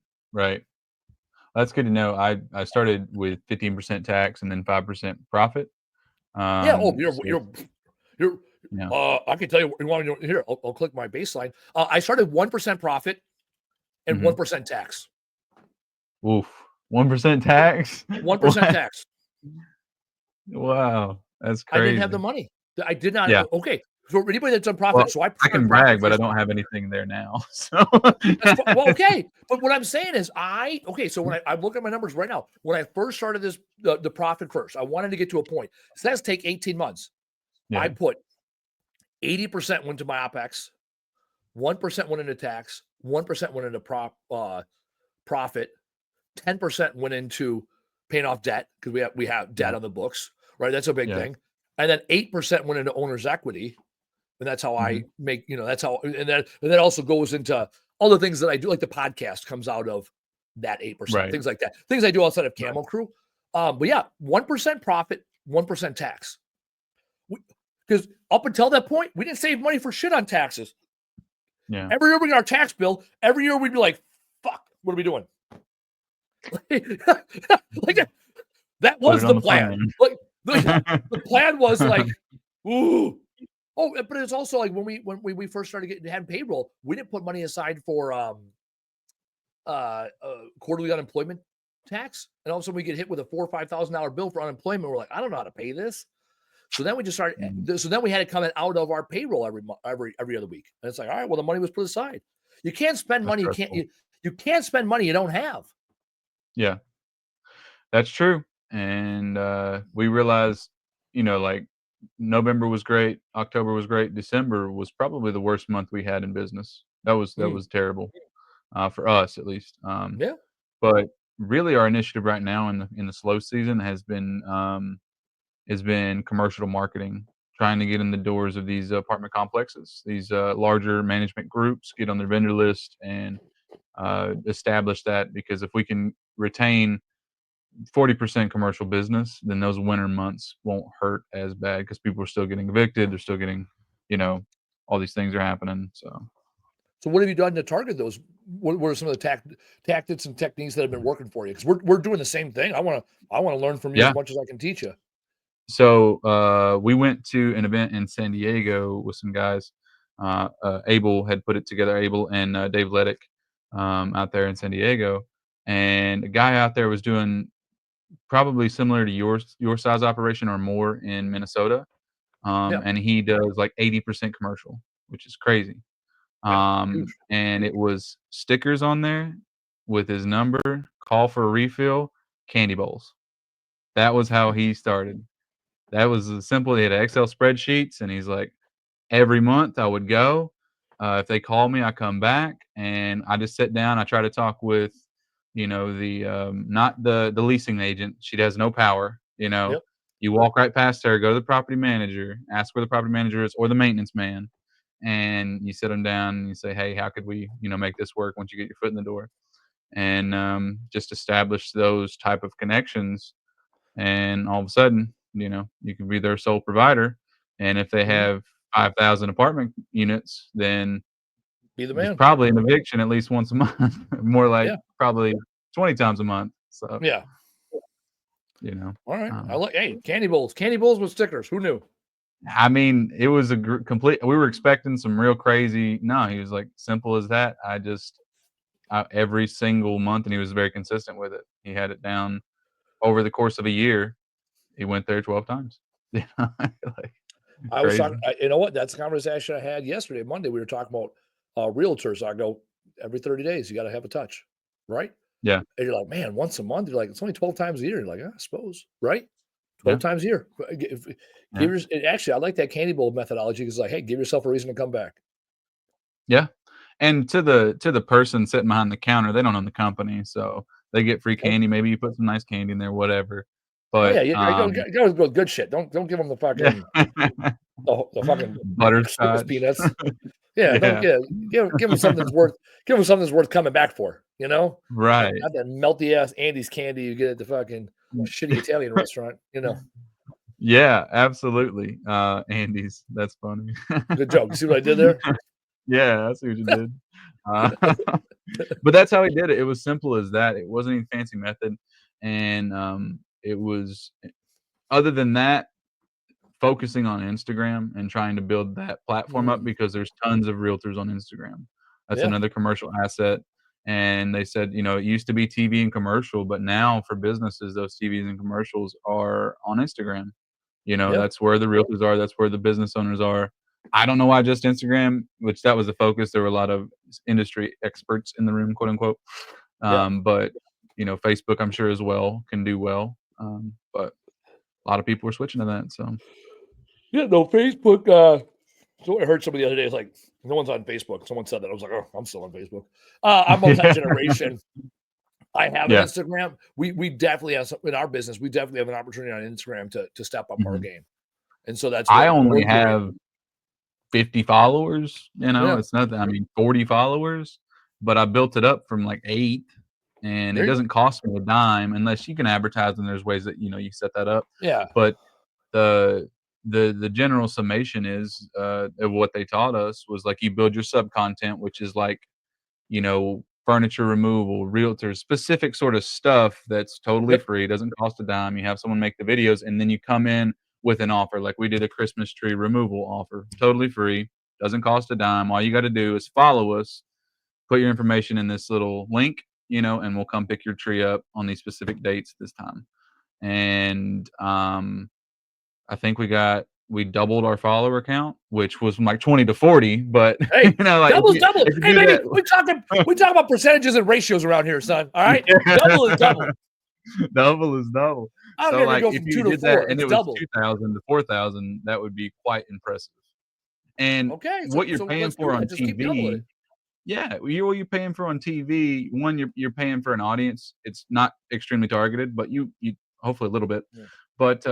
That's good to know. I started with 15% tax and then 5% profit. Yeah. Oh, you're Yeah. I can tell you what you want to know here. I'll click my baseline. I started 1% profit and 1% tax. Oof. 1% tax? 1% tax. Wow. That's crazy. I didn't have the money. I did not. Yeah. Okay. So anybody that's on profit, Well, so I can brag, but I don't have anything there now. So well, okay. But what I'm saying is so when I look at my numbers right now, when I first started this, the profit first, I wanted to get to a point. So that's take 18 months. Yeah. I put 80% went to my OpEx, 1% went into tax, 1% went into profit, 10% went into paying off debt because we have debt on the books, right? That's a big thing. And then 8% went into owner's equity. And that's how I make, you know, that's how, and that also goes into all the things that I do, like the podcast comes out of that 8%, things like that, things I do outside of Camo Crew. But yeah, 1% profit, 1% tax. Because up until that point, we didn't save money for shit on taxes. Yeah. Every year we got our tax bill. Every year we'd be like, fuck, what are we doing? Like that was the plan. Like the plan was like, ooh. Oh, but it's also like when we first started having payroll, we didn't put money aside for quarterly unemployment tax, and all of a sudden we get hit with a $4,000 or $5,000 bill for unemployment. We're like, I don't know how to pay this. So then we just started. So then we had it coming out of our payroll every other week, and it's like, all right, well, the money was put aside. You can't spend money. You can't spend money you don't have. Yeah, that's true. And we realized, you know, like November was great, October was great, December was probably the worst month we had in business. That was terrible for us, at least. But really, our initiative right now in the slow season has been commercial marketing, trying to get in the doors of these apartment complexes, these larger management groups, get on their vendor list, and establish that. Because if we can retain 40% commercial business, then those winter months won't hurt as bad because people are still getting evicted. They're still getting, you know, all these things are happening. So what have you done to target those? What are some of the tactics and techniques that have been working for you? Because we're doing the same thing. I want to learn from you as much as I can teach you. So we went to an event in San Diego with some guys. Abel had put it together. Abel and Dave Leddick out there in San Diego, and a guy out there was doing probably similar to your size operation or more in Minnesota. And he does like 80% commercial, which is crazy. And it was stickers on there with his number, call for a refill, candy bowls. That was how he started. That was simple. He had Excel spreadsheets, and he's like, every month I would go. If they call me, I come back, and I just sit down. I try to talk with, you know, the not the leasing agent. She has no power. You know, you walk right past her, go to the property manager, ask where the property manager is, or the maintenance man, and you sit them down and you say, hey, how could we, you know, make this work once you get your foot in the door? and just establish those type of connections. And all of a sudden, you can be their sole provider. And if they Mhm. have 5,000 apartment units, then Be the there's man. probably an eviction at least once a month, more like Yeah. probably 20 times a month. So, Yeah. you know, All right. um, Hey, candy bowls with stickers. Who knew? I mean, it was a complete. We were expecting some real crazy. No, he was like simple as that. Every single month, and he was very consistent with it. He had it down over the course of a year. He went there 12 times. Like I was crazy. talking. You know what? That's a conversation I had yesterday, Monday. We were talking about realtors. I go every 30 days. You got to have a touch, right? Yeah, And you're like, man, once a month. You're like, it's only 12 times a year. You're like, I suppose, right? yeah, 12 times a year. yeah, Actually, I like that candy bowl methodology because, like, hey, give yourself a reason to come back. yeah. And to the person sitting behind the counter, they don't own the company, so they get free Nope. candy. Maybe you put some nice candy in there, whatever. Oh But yeah, you go with good shit. Don't give them the yeah, fucking the fucking circus butterscotch. peanuts. Yeah, don't Yeah, give them something that's worth coming back for. right. Not that melty ass Andy's candy you get at the fucking shitty Italian restaurant. Yeah, absolutely. Andy's, that's funny. Good joke. You see what I did there? Yeah, I see what you did. Uh, but that's how he did it. It was simple as that. It wasn't any fancy method, and, it was other than that, focusing on Instagram and trying to build that platform up Mm, because there's tons of realtors on Instagram. That's yeah, another commercial asset, and they said, it used to be TV and commercial, but now for businesses, those TVs and commercials are on Instagram. yeah, That's where the realtors are, that's where the business owners are. I don't know why just Instagram, which that was the focus. There were a lot of industry experts in the room, quote unquote. yeah, But Facebook, I'm sure as well can do well. But a lot of people are switching to that. So yeah. No, Facebook. So I heard somebody the other day. It's like no one's on Facebook. Someone said that. I was like, oh, I'm still on Facebook. I'm multi yeah, generation. I have an yeah. Instagram. We definitely have in our business. We definitely have an opportunity on Instagram to step up our Mhm. game, and so that's I what only we're doing. have 50 followers. Yeah, It's nothing. I mean, 40 followers, but I built it up from like 8, and it there you go. doesn't cost me a dime unless you can advertise, and there's ways that you set that up. Yeah, But the the general summation is of what they taught us was like you build your sub content, which is like furniture removal, realtors, specific sort of stuff that's totally yep, free, doesn't cost a dime. You have someone make the videos, and then you come in with an offer. Like we did a Christmas tree removal offer, totally free, doesn't cost a dime. All you got to do is follow us, put your information in this little link, and we'll come pick your tree up on these specific dates this time. And I think we doubled our follower count, which was from like 20 to 40. But hey, like double is double. if you Hey, do baby, that, we talk about percentages and ratios around here, son. All right, double is yeah. double. Double is double. I don't So, care if you like, go if from you two to did that four. and It's it was double. 2,000 to 4,000, that would be quite impressive. And Okay, what so you're so paying let's do for that. on Just keep doubling TV, it. yeah, what you're paying for on TV, one, you're paying for an audience. It's not extremely targeted, but you hopefully a little bit. Yeah. But,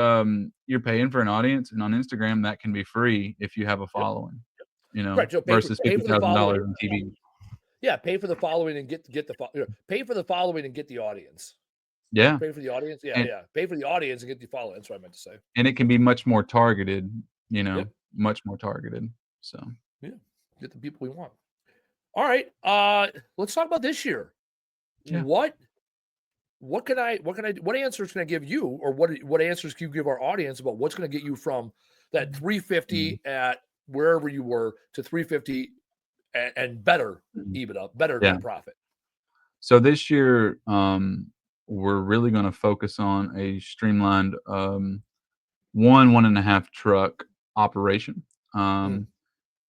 you're paying for an audience, and on Instagram, that can be free if you have a Yep. following, Right. So versus pay for the following. $50,000 in TV. Yeah, pay for the following and get pay for the following and get the audience. Yeah, Pay for the audience. Yeah, and yeah. Pay for the audience and get the following. That's what I meant to say. it can be much more targeted, Yep. much more targeted, so Yeah. Get the people we want. All right. Let's talk about this year. yeah. What answers can I give you, or what answers can you give our audience about what's going to get you from that Mhm, 350 at wherever you were to 350 and better mhm. EBITDA, better Yeah. net profit? So this year, we're really gonna focus on a streamlined, 1.5 truck operation. Mm, Um,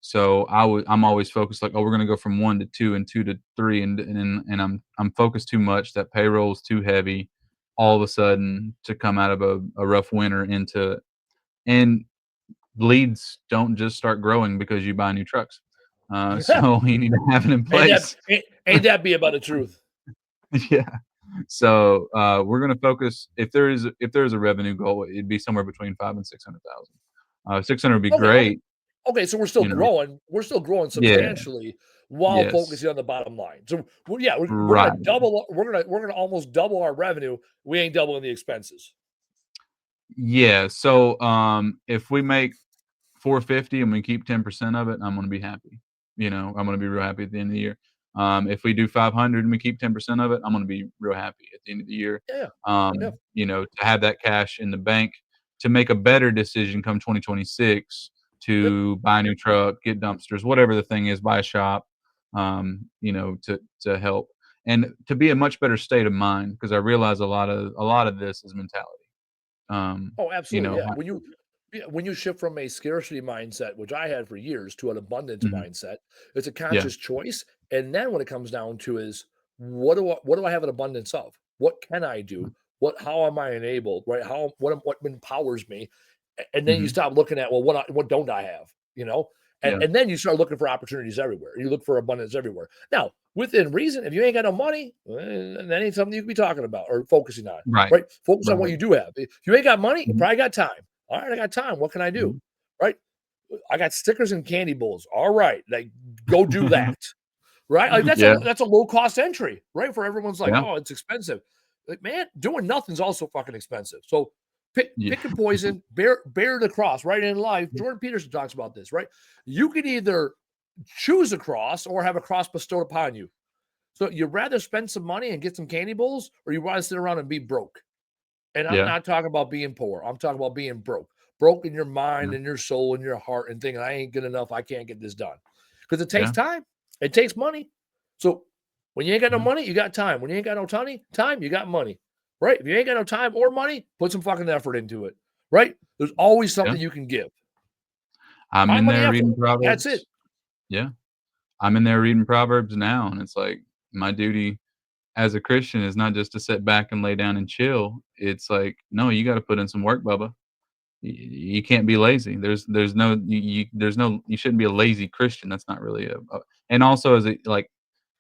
so I'm always focused like, "Oh, we're gonna go from 1 to 2 and 2 to 3," and I'm focused too much, that payroll is too heavy all of a sudden to come out of a rough winter into and leads don't just start growing because you buy new trucks. So you need to have it in place. ain't that be about the truth? Yeah. So, we're gonna focus if there is a revenue goal, it'd be somewhere between 5 and 600,000. 600 would be Okay, okay, great. Okay, so we're still you know? growing. We're still growing Yeah. substantially while Yes. focusing on the bottom line. So, well, yeah, we're gonna Right. double. We're gonna almost double our revenue. We ain't doubling the expenses. Yeah, so, if we make 450 and we keep 10% of it, I'm gonna be happy. I'm gonna be real happy at the end of the year. If we do 500 and we keep 10% of it, I'm gonna be real happy at the end of the year. Yeah, yeah, To have that cash in the bank to make a better decision come 2026 yep. to buy a new truck, get dumpsters, whatever the thing is, buy a shop, to help and to be a much better state of mind because I realize a lot of this is mentality. Um, Oh, you absolutely. know, Yeah. When you shift from a scarcity mindset, which I had for years, to an abundance mhm, mindset, it's a yeah, conscious choice. And then what it comes down to is what do I have an abundance of? What can I do? How am I enabled? Right? What empowers me? And then you mhm, stop looking at, well, what don't I have? You know? And yeah, and then you start looking for opportunities everywhere. You look for abundance everywhere. Now, within reason, if you ain't got no money, that ain't something you can be talking about or focusing on. right, Right? Focus on what right, you do have. If you ain't got money, you mhm, probably got time. All right, I got time. What can I do? mhm. Right? I got stickers and candy bowls. All right, like go do that. Right? Like Yeah, that's a low cost entry, right? For everyone's like, yeah, oh, it's expensive. Like, man, doing nothing's also fucking expensive. So yeah, pick a poison, bear the cross, right? In life, Jordan Peterson talks about this, right? You can either choose a cross or have a cross bestowed upon you. So you'd rather spend some money and get some candy bowls, or you want to sit around and be broke? And I'm yeah, not talking about being poor. I'm talking about being broke. Broke in your yeah, mind and your soul and your heart and thinking, I ain't good enough. I can't get this done. Because it takes yeah, time. It takes money. So when you ain't got no yeah, money, you got time. When you ain't got no time, you got money. Right? If you ain't got no time or money, put some fucking effort into it. Right? There's always yeah. something you can give. I'm Time, in money, there effort. reading That's it. Proverbs. Yeah, I'm in there reading Proverbs now, and it's like my duty as a Christian is not just to sit back and lay down and chill. It's like, no, you gotta put in some work, Bubba. You can't be lazy. There's no you shouldn't be a lazy Christian. That's not really a and also as a like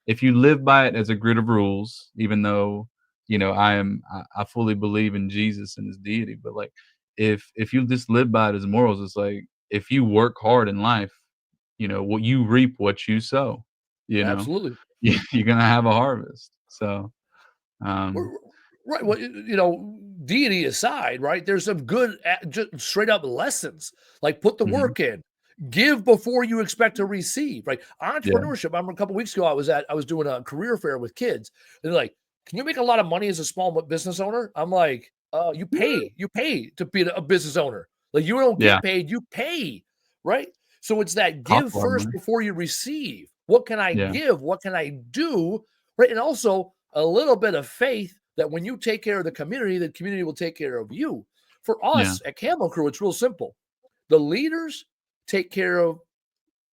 if you live by it as a grid of rules, even though I fully believe in Jesus and his deity, but like if you just live by it as morals, it's like if you work hard in life, what you reap what you sow. You know, Absolutely. you're gonna have a harvest. So um, Right. Well, deity aside, right? There's some good, just straight up lessons. Like put the mhm, work in, give before you expect to receive. Right. yeah, Entrepreneurship. I remember a couple weeks ago, I was doing a career fair with kids. And they're like, "Can you make a lot of money as a small business owner?" I'm like, you pay to be a business owner. Like you don't yeah, get paid, you pay." Right. So it's that cost give a lot of first money. before you receive. What can I Yeah, give? What can I do? Right. And also a little bit of faith that when you take care of the community will take care of you. For yeah, us at Camo Crew, it's real simple. The leaders take care of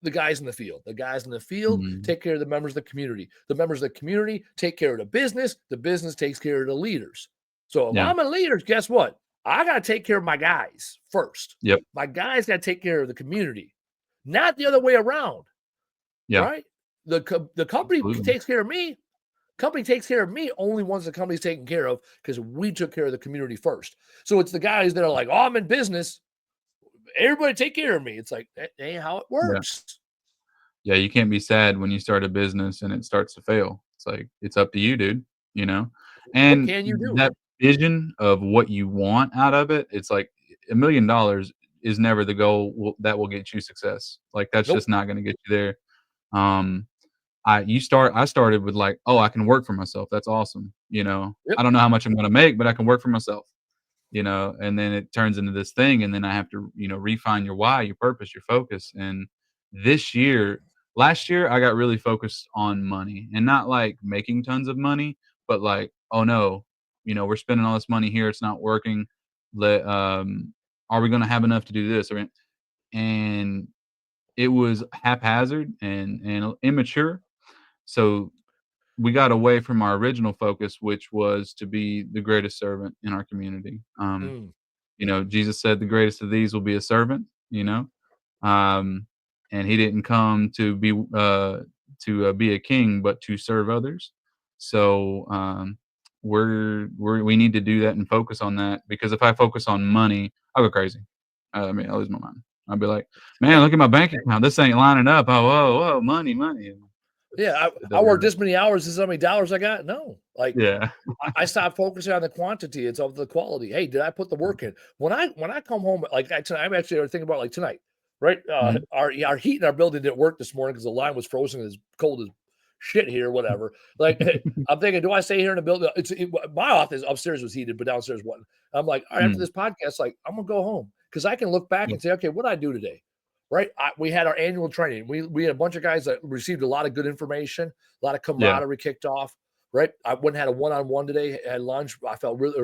the guys in the field. The guys in the field mhm, take care of the members of the community. The members of the community take care of the business. The business takes care of the leaders. So if yeah, I'm a leader, guess what? I got to take care of my guys first. yep, My guys got to take care of the community, not the other way around, yeah, right? The company absolutely. takes care of me. Company takes care of me only once the company's taken care of because we took care of the community first. So it's the guys that are like, "Oh, I'm in business. Everybody take care of me." It's like that ain't how it Yeah. works. Yeah, you can't be sad when you start a business and it starts to fail. It's like, it's up to you, dude, you know? What And can you do? that vision of what you want out of it, it's like $1,000,000 is never the goal that will get you success. Like, that's just Nope. not gonna get you there. Um, I started with like, "Oh, I can work for myself. That's awesome." Yep. I don't know how much I'm gonna make, but I can work for myself, and then it turns into this thing, and then I have to, refine your why, your purpose, your focus, and this year last year, I got really focused on money, and not, like, making tons of money, but, like, "Oh, no, we're spending all this money here, it's not working. Let Are we gonna have enough to do this?" And it was haphazard and immature, so we got away from our original focus, which was to be the greatest servant in our community. Mm. Jesus said, "The greatest of these will be a servant," um, and he didn't come to be a king, but to serve others. So we need to do that and focus on that because if I focus on money, I'll go crazy. I mean, I'll lose my mind. I'd be like, man, look at my bank account. This ain't lining up. Oh, whoa, money. Yeah, I worked this many hours. This is how many dollars I got. No, like Yeah. I stopped focusing on the quantity. It's of the quality. Hey, did I put the work in? When I come home, like tonight, I'm actually thinking about like tonight, right? Mhm. Our heat in our building didn't work this morning because the line was frozen. It's cold as shit here, whatever. Like I'm thinking, do I stay here in the building? My office upstairs was heated, but downstairs wasn't. I'm like, all right, after Mm. this podcast, like I'm gonna go home because I can look back Yeah. and say, okay, what did I do today? Right? We had our annual training. We had a bunch of guys that received a lot of good information, a lot of Yeah. camaraderie kicked off. Right? I went and had a one-on-one today at lunch. I felt really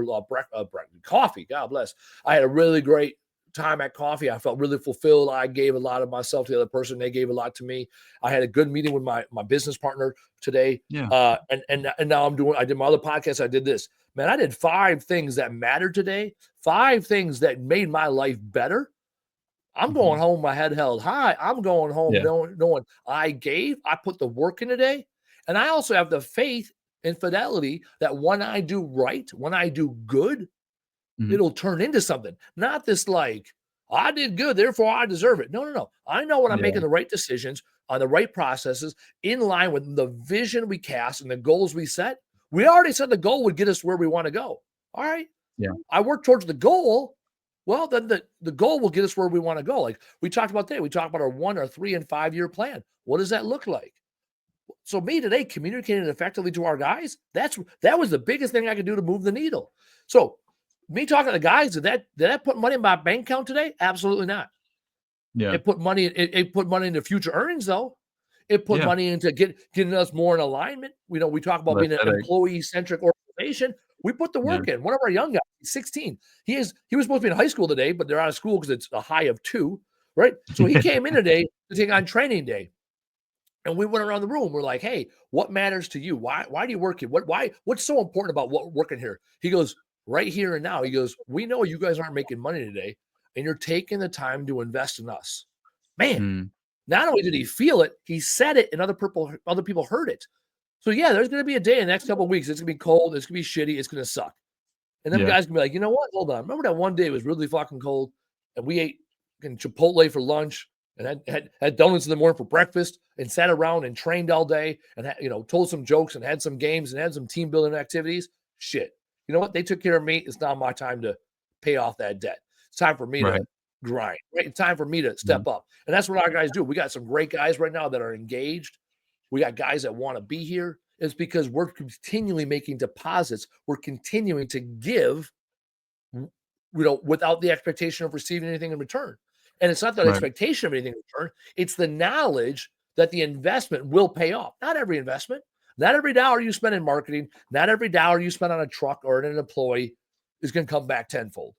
coffee. God bless. I had a really great time at coffee. I felt really fulfilled. I gave a lot of myself to the other person. They gave a lot to me. I had a good meeting with my business partner today. Yeah. And now I did my other podcast. I did this. Man, I did 5 things that mattered today. 5 things that made my life better. I'm going home, my head held high. I'm going home Yeah. knowing I put the work in today. And I also have the faith and fidelity that when I do right, when I do good, Mhm. it'll turn into something. Not this like, I did good, therefore I deserve it. No. I know when I'm Yeah. making the right decisions on the right processes in line with the vision we cast and the goals we set. We already said the goal would get us where we want to go. All right. Yeah. I work towards the goal. Well, then the goal will get us where we want to go. Like we talked about today, we talked about our 1 or 3 and 5 year plan. What does that look like? So me today communicating effectively to our guys, that was the biggest thing I could do to move the needle. So me talking to the guys, did that put money in my bank account today? Absolutely not. Yeah. It put money into future earnings though. It put Yeah. money into getting us more in alignment. We talk about Less being an headache. employee-centric organization. We put the Yeah. work in. One of our young guys, he's 16. He was supposed to be in high school today, but they're out of school because it's a high of 2, right? So he came in today to take on training day. And we went around the room. We're like, hey, what matters to you? Why do you work here? What's so important about working here? He goes, right here and now. He goes, we know you guys aren't making money today, and you're taking the time to invest in us. Man, Mm. not only did he feel it, he said it, and other people heard it. So yeah, there's going to be a day in the next couple of weeks. It's going to be cold. It's going to be shitty. It's going to suck. And then Yeah. guys can be like, you know what? Hold on. Remember that one day it was really fucking cold, and we ate Chipotle for lunch, and had donuts in the morning for breakfast, and sat around and trained all day, and told some jokes and had some games and had some team building activities. Shit, you know what? They took care of me. It's now my time to pay off that debt. It's time for me Right. to grind. Right? It's time for me to step up, and that's what our guys do. We got some great guys right now that are engaged. We got guys that want to be here. It's because we're continually making deposits. We're continuing to give, without the expectation of receiving anything in return. And it's not that expectation of anything in return. It's the knowledge that the investment will pay off. Not every investment, not every dollar you spend in marketing, not every dollar you spend on a truck or an employee is going to come back tenfold.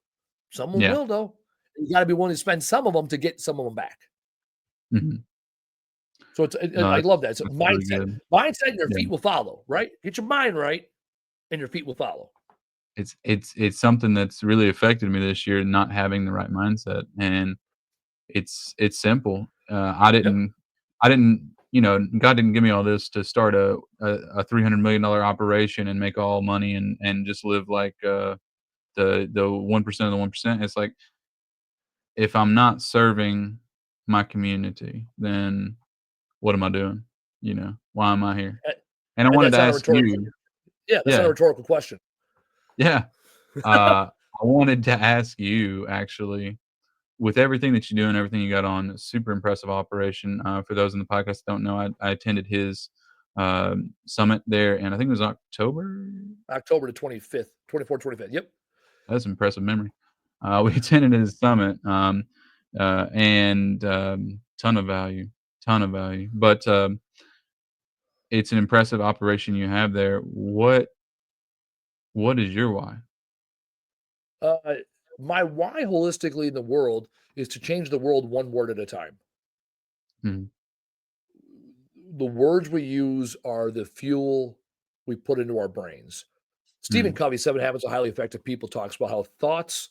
Some of them will, though. You got to be willing to spend some of them to get some of them back. Mhm. So I love that. It's a mindset. Really Mindset and your feet will follow, right? Get your mind right and your feet will follow. It's something that's really affected me this year, not having the right mindset, and it's simple. I didn't, God didn't give me all this to start a $300 million operation and make all money and just live like the 1% of the 1%. It's like, if I'm not serving my community, then what am I doing? Why am I here? And I And wanted that's to not a ask rhetorical. you. Yeah, that's not a Yeah, rhetorical question. yeah. I wanted to ask you, actually, with everything that you do and everything you got on, super impressive operation. For those in the podcast that don't know, I attended his summit there, and I think it was October. October the 25th, 24th, 25th. Yep. That's impressive memory. We attended his summit, and ton of value, ton of value. But it's an impressive operation you have there. What is your why? Uh, my why holistically in the world is to change the world one word at a time. Mhm. The words we use are the fuel we put into our brains. Stephen Mm. Covey, 7 Habits of Highly Effective People, talks about how thoughts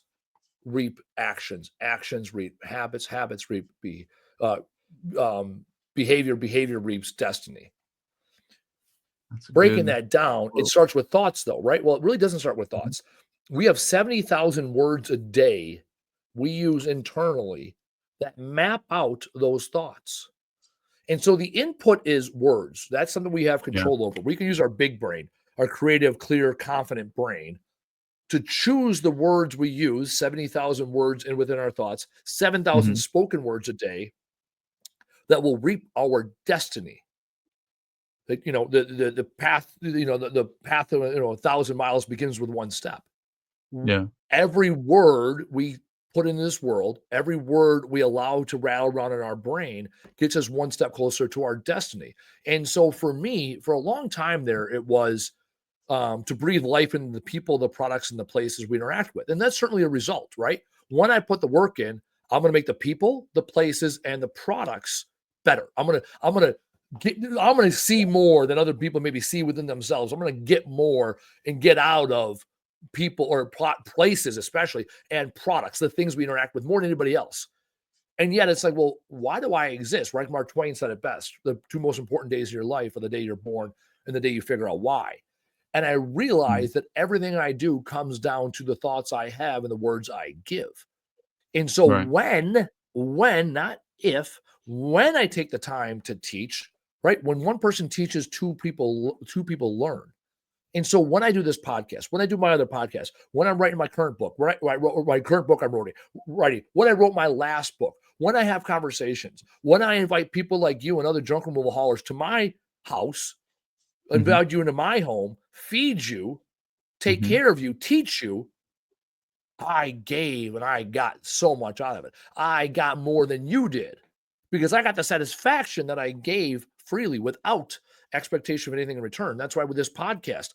reap actions, actions reap habits, habits reap uh, behavior, behavior reaps destiny. That's a Breaking good that down, it quote. starts with thoughts, though, right? Well, it really doesn't start with Mhm. thoughts. We have 70,000 words a day we use internally that map out those thoughts. And so the input is words. That's something we have control over. We can use our big brain, our creative, clear, confident brain, to choose the words we use, 70,000 words in within our thoughts, 7,000 spoken words a day that will reap our destiny. That, the path, the path of, 1,000 miles begins with one step. Yeah. Every word we put in this world, every word we allow to rattle around in our brain gets us one step closer to our destiny. And so for me, for a long time there, it was to breathe life into the people, the products, and the places we interact with. And that's certainly a result, right? When I put the work in, I'm going to make the people, the places, and the products better. I'm going to see more than other people maybe see within themselves. I'm going to get more and get out of people or places, especially, and products, the things we interact with more than anybody else. And yet it's like, well, why do I exist? Right? Mark Twain said it best. The two most important days of your life are the day you're born and the day you figure out why. And I realized that everything I do comes down to the thoughts I have and the words I give. And so when, not if, when I take the time to teach, right? When one person teaches, two people learn. And so when I do this podcast, when I do my other podcast, when I'm writing my current book, when I wrote my current book I'm writing, when I wrote my last book, when I have conversations, when I invite people like you and other junk removal haulers to my house, invite you into my home, feed you, take care of you, teach you, I gave and I got so much out of it. I got more than you did because I got the satisfaction that I gave freely without expectation of anything in return. That's why with this podcast,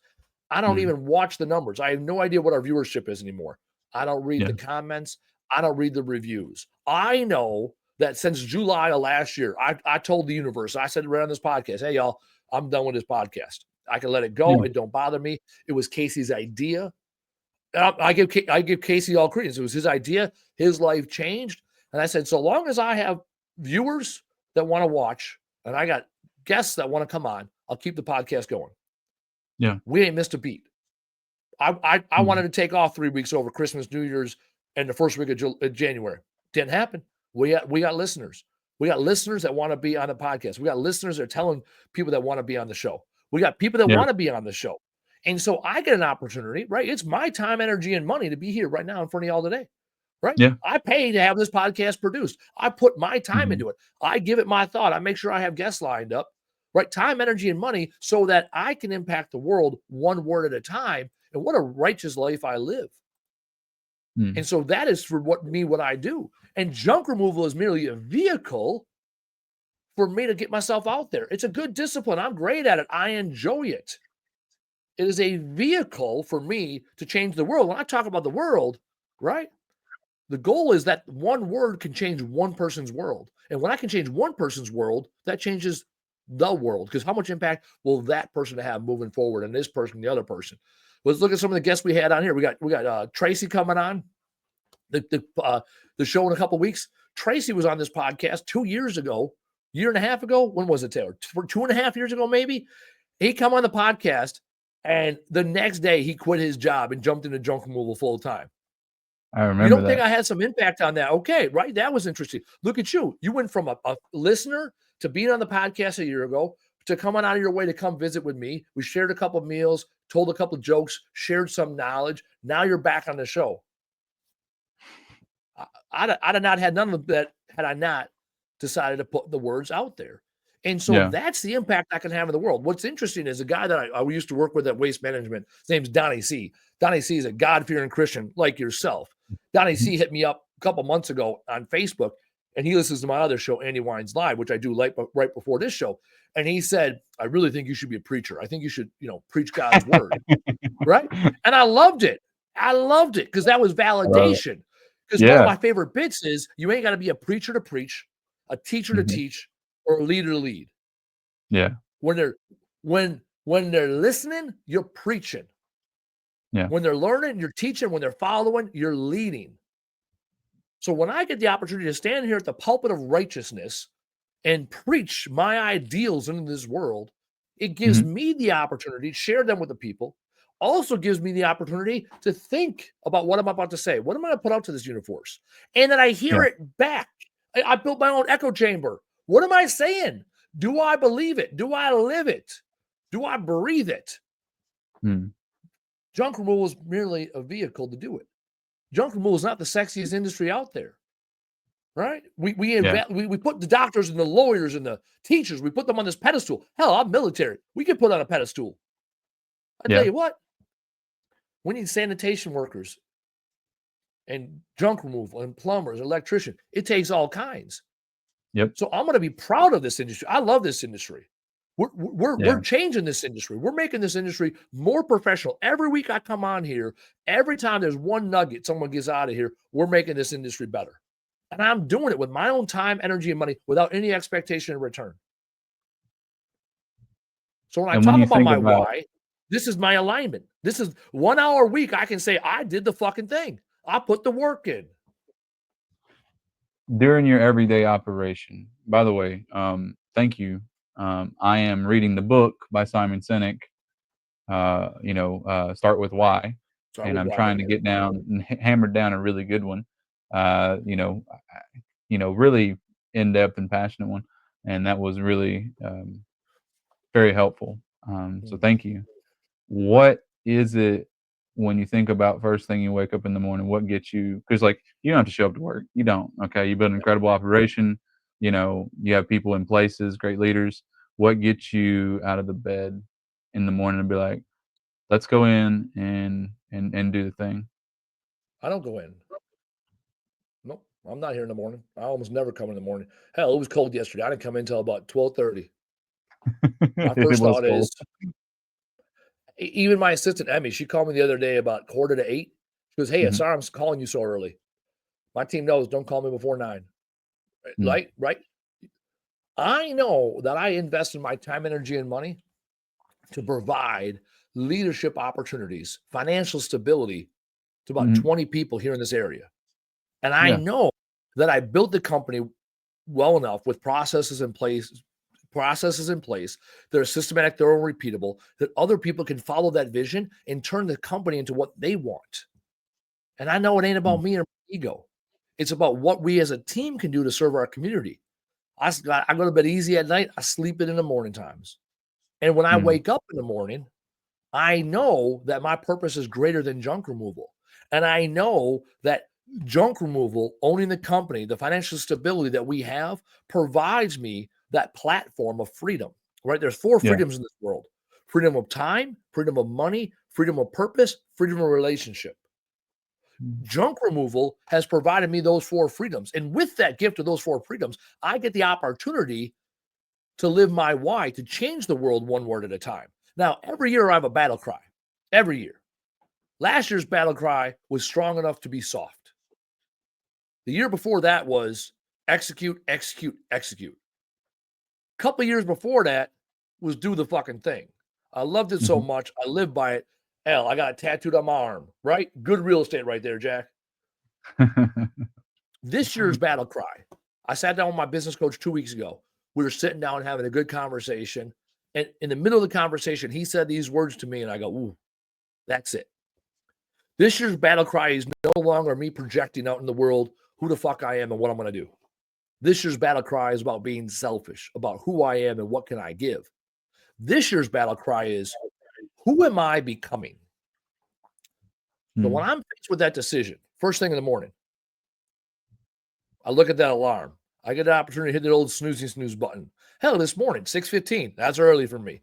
I don't even watch the numbers. I have no idea what our viewership is anymore. I don't read the comments. I don't read the reviews. I know that since July of last year, I told the universe, I said right on this podcast, hey, y'all, I'm done with this podcast. I can let it go. It don't bother me. It was Casey's idea. I give Casey all credence. It was his idea. His life changed. And I said, so long as I have viewers that want to watch and I got guests that want to come on, I'll keep the podcast going. Yeah. We ain't missed a beat. I wanted to take off 3 weeks over Christmas, New Year's, and the first week of January. Didn't happen. We got listeners. We got listeners that want to be on the podcast. We got listeners that are telling people that want to be on the show. We got people that want to be on the show. And so I get an opportunity, right? It's my time, energy, and money to be here right now in front of y'all today, right? Yeah. I pay to have this podcast produced. I put my time into it. I give it my thought. I make sure I have guests lined up, right? Time, energy, and money so that I can impact the world one word at a time. And what a righteous life I live. And so that is for what I do. And junk removal is merely a vehicle for me to get myself out there. It's a good discipline. I'm great at it. I enjoy it. It is a vehicle for me to change the world. When I talk about the world, right? The goal is that one word can change one person's world. And when I can change one person's world, that changes the world. Because how much impact will that person have moving forward and this person, the other person? Let's look at some of the guests we had on here. We got Tracy coming on the show in a couple of weeks. Tracy was on this podcast 2 years ago, year and a half ago. When was it, Taylor? 2.5 years ago, maybe. He come on the podcast, and the next day he quit his job and jumped into junk removal full time. I remember. You don't think I had some impact on that? Okay, right. That was interesting. Look at you. You went from a listener to being on the podcast a year ago to coming out of your way to come visit with me. We shared a couple of meals, told a couple of jokes, shared some knowledge. Now you're back on the show. I'd have not had none of that had I not decided to put the words out there. And so that's the impact I can have in the world. What's interesting is a guy that I used to work with at Waste Management. His name's Donnie C. Donnie C is a God-fearing Christian like yourself. Donnie C hit me up a couple months ago on Facebook, and he listens to my other show, Andy Weins Live, which I do right before this show. And he said, I really think you should be a preacher. I think you should, preach God's word. Right? And I loved it. Because that was validation. Because one of my favorite bits is you ain't got to be a preacher to preach, a teacher to teach, or a leader to lead. Yeah. When they're listening, you're preaching. Yeah. When they're learning, you're teaching. When they're following, you're leading. So when I get the opportunity to stand here at the pulpit of righteousness and preach my ideals into this world, it gives me the opportunity to share them with the people. Also gives me the opportunity to think about what I'm about to say. What am I going to put out to this universe? And then I hear it back. I built my own echo chamber. What am I saying? Do I believe it? Do I live it? Do I breathe it? Junk removal is merely a vehicle to do it. Junk removal is not the sexiest industry out there, right? We put the doctors and the lawyers and the teachers, we put them on this pedestal. Hell, I'm military. We get put on a pedestal. I tell you what, we need sanitation workers and junk removal and plumbers, electrician. It takes all kinds. Yep. So I'm going to be proud of this industry. I love this industry. We're changing this industry. We're making this industry more professional. Every week I come on here, every time there's one nugget someone gets out of here, we're making this industry better. And I'm doing it with my own time, energy, and money without any expectation in return. So when I talk about my why, this is my alignment. This is 1 hour a week. I can say I did the fucking thing. I put the work in. During your everyday operation, by the way, thank you. I am reading the book by Simon Sinek, Start With Why. And I'm trying to get down and hammer down a really good one, really in-depth and passionate one. And that was really very helpful. So thank you. What is it when you think about first thing you wake up in the morning, what gets you? Because like you don't have to show up to work. You don't. Okay. You build an incredible operation. You have people in places, great leaders. What gets you out of the bed in the morning and be like, let's go in and do the thing? I don't go in. Nope. I'm not here in the morning. I almost never come in the morning. Hell, it was cold yesterday. I didn't come in until about 12:30. My first thought is, even my assistant, Emmy, she called me the other day about 7:45. She goes, hey, sorry I'm calling you so early. My team knows, don't call me before 9. Right? I know that I invest in my time, energy, and money to provide leadership opportunities, financial stability to about 20 people here in this area. And I know that I built the company well enough with processes in place that are systematic, thorough, and repeatable, that other people can follow that vision and turn the company into what they want. And I know it ain't about me or my ego. It's about what we as a team can do to serve our community. I go to bed easy at night. I sleep it in the morning times. And when I wake up in the morning, I know that my purpose is greater than junk removal. And I know that junk removal, owning the company, the financial stability that we have provides me that platform of freedom, right? There's 4 freedoms in this world: freedom of time, freedom of money, freedom of purpose, freedom of relationship. Junk removal has provided me those 4 freedoms. And with that gift of those 4 freedoms, I get the opportunity to live my why, to change the world one word at a time. Now, every year I have a battle cry. Every year. Last year's battle cry was strong enough to be soft. The year before that was execute, execute, execute. A couple of years before that was do the fucking thing. I loved it so much. I live by it. Hell, I got it tattooed on my arm, right? Good real estate right there, Jack. This year's battle cry. I sat down with my business coach 2 weeks ago. We were sitting down having a good conversation. And in the middle of the conversation, he said these words to me, and I go, ooh, that's it. This year's battle cry is no longer me projecting out in the world who the fuck I am and what I'm going to do. This year's battle cry is about being selfish, about who I am and what can I give. This year's battle cry is, who am I becoming? So when I'm faced with that decision, first thing in the morning, I look at that alarm. I get the opportunity to hit the old snooze button. Hell, this morning, 6:15. That's early for me,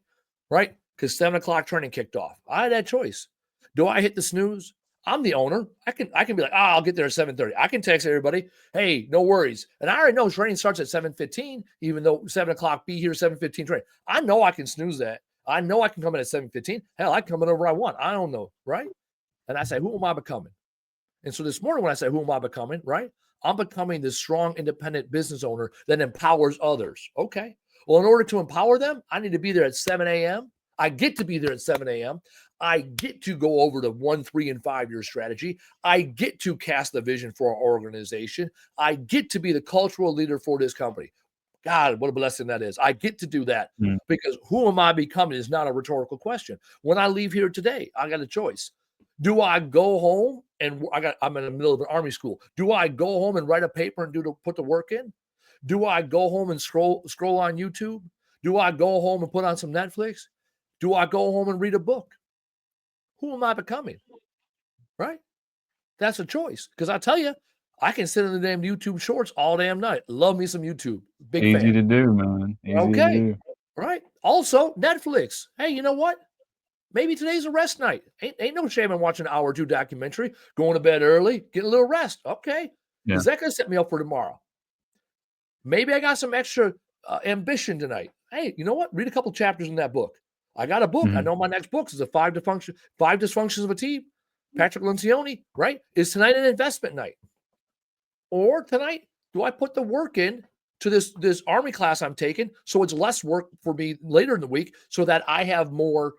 right? Because 7 o'clock training kicked off. I had that choice. Do I hit the snooze? I'm the owner. I can be like, I'll get there at 7:30. I can text everybody, hey, no worries. And I already know training starts at 7:15, even though 7 o'clock, be here 7:15 training. I know I can snooze that. I know I can come in at 7:15. Hell, I can come in whenever I want. I don't know, right? And I say, who am I becoming? And so this morning when I say, who am I becoming, right? I'm becoming this strong, independent business owner that empowers others. Okay. Well, in order to empower them, I need to be there at 7 a.m. I get to be there at 7 a.m. I get to go over the 1, 3, and 5-year strategy. I get to cast the vision for our organization. I get to be the cultural leader for this company. God, what a blessing that is. I get to do that because who am I becoming is not a rhetorical question. When I leave here today, I got a choice. Do I go home and I'm in the middle of an Army school. Do I go home and write a paper and put the work in? Do I go home and scroll on YouTube? Do I go home and put on some Netflix? Do I go home and read a book? Who am I becoming? Right? That's a choice. Because I tell you, I can sit in the damn YouTube shorts all damn night. Love me some YouTube. Big Easy fan. to do, man. Easy to do. Right. Also, Netflix. Hey, you know what? Maybe today's a rest night. Ain't no shame in watching an hour or two documentary, going to bed early, getting a little rest. Okay. Yeah. Is that going to set me up for tomorrow? Maybe I got some extra ambition tonight. Hey, you know what? Read a couple chapters in that book. I got a book. I know my next book is the five dysfunctions of a team. Patrick Lencioni, right? Is tonight an investment night? Or tonight, do I put the work in to this Army class I'm taking so it's less work for me later in the week so that I have more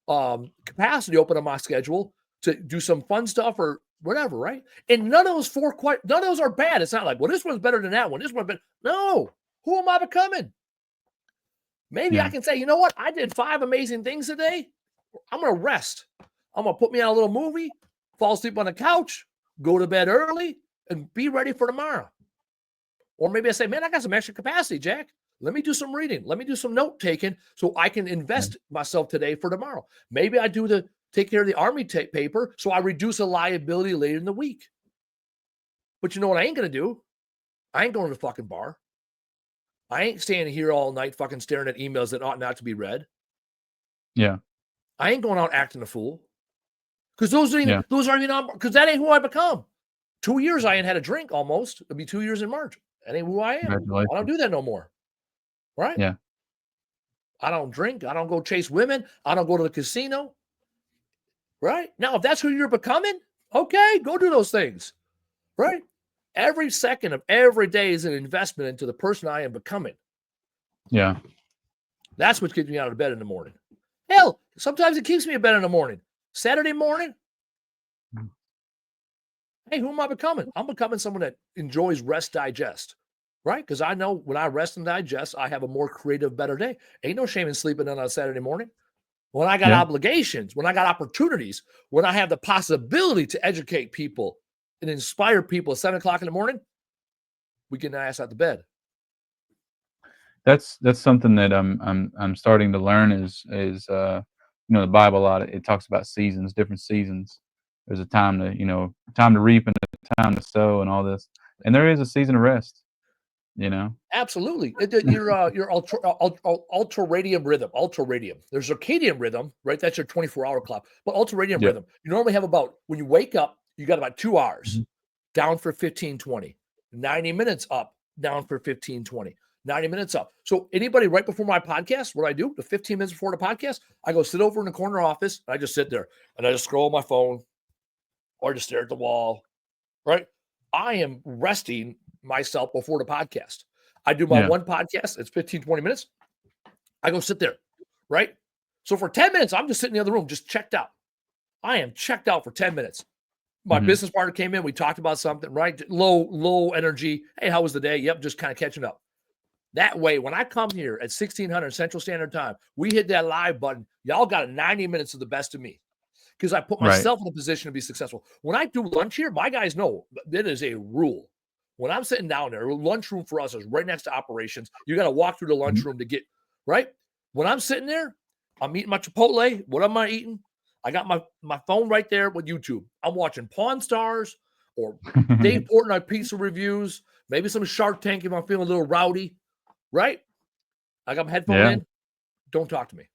capacity open on my schedule to do some fun stuff or whatever, right? And none of those are bad. It's not like, well, this one's better than that one. This one's better. No. Who am I becoming? Maybe I can say, you know what? I did 5 amazing things today. I'm going to rest. I'm going to put me on a little movie, fall asleep on the couch, go to bed early, and be ready for tomorrow. Or maybe I say, man, I got some extra capacity, Jack. Let me do some reading. Let me do some note taking so I can invest myself today for tomorrow. Maybe I take care of the Army paper so I reduce a liability later in the week. But you know what I ain't going to do? I ain't going to the fucking bar. I ain't staying here all night fucking staring at emails that ought not to be read. Yeah. I ain't going out acting a fool. Because those aren't even because that ain't who I become. 2 years I ain't had a drink almost. It'll be 2 years in March. That ain't who I am. I don't do that no more. Right? Yeah. I don't drink. I don't go chase women. I don't go to the casino. Right? Now, if that's who you're becoming, okay, go do those things. Right? Every second of every day is an investment into the person I am becoming. Yeah. That's what keeps me out of bed in the morning. Hell, sometimes it keeps me in bed in the morning. Saturday morning. Hey, who am I becoming? I'm becoming someone that enjoys rest, digest. Right? Because I know when I rest and digest, I have a more creative, better day. Ain't no shame in sleeping in on a Saturday morning. When I got obligations, when I got opportunities, when I have the possibility to educate people and inspire people at 7 o'clock in the morning, we get an ass out the bed. That's something that I'm starting to learn is the Bible a lot. It talks about seasons, different seasons. There's a time to reap and a time to sow and all this. And there is a season of rest. Absolutely. Your ultradian rhythm, ultradian. There's circadian rhythm, right? That's your 24-hour clock. But ultradian rhythm, you normally have when you wake up, you got about 2 hours down for 15, 20, 90 minutes up, down for 15, 20, 90 minutes up. So anybody right before my podcast, what I do, the 15 minutes before the podcast, I go sit over in the corner office and I just sit there and I just scroll my phone or just stare at the wall, right? I am resting myself before the podcast. I do my one podcast. It's 15, 20 minutes. I go sit there, right? So for 10 minutes, I'm just sitting in the other room, just checked out. I am checked out for 10 minutes. My business partner came in. We talked about something, right? Low energy. Hey, how was the day? Yep, just kind of catching up. That way, when I come here at 1600 Central Standard Time, we hit that live button. Y'all got 90 minutes of the best of me. Because I put myself in a position to be successful. When I do lunch here, my guys know that is a rule. When I'm sitting down there, lunchroom for us is right next to operations. You got to walk through the lunchroom to get, right? When I'm sitting there, I'm eating my Chipotle. What am I eating? I got my phone right there with YouTube. I'm watching Pawn Stars or Dave Portnoy pizza reviews, maybe some Shark Tank if I'm feeling a little rowdy, right? I got my headphone in. Don't talk to me.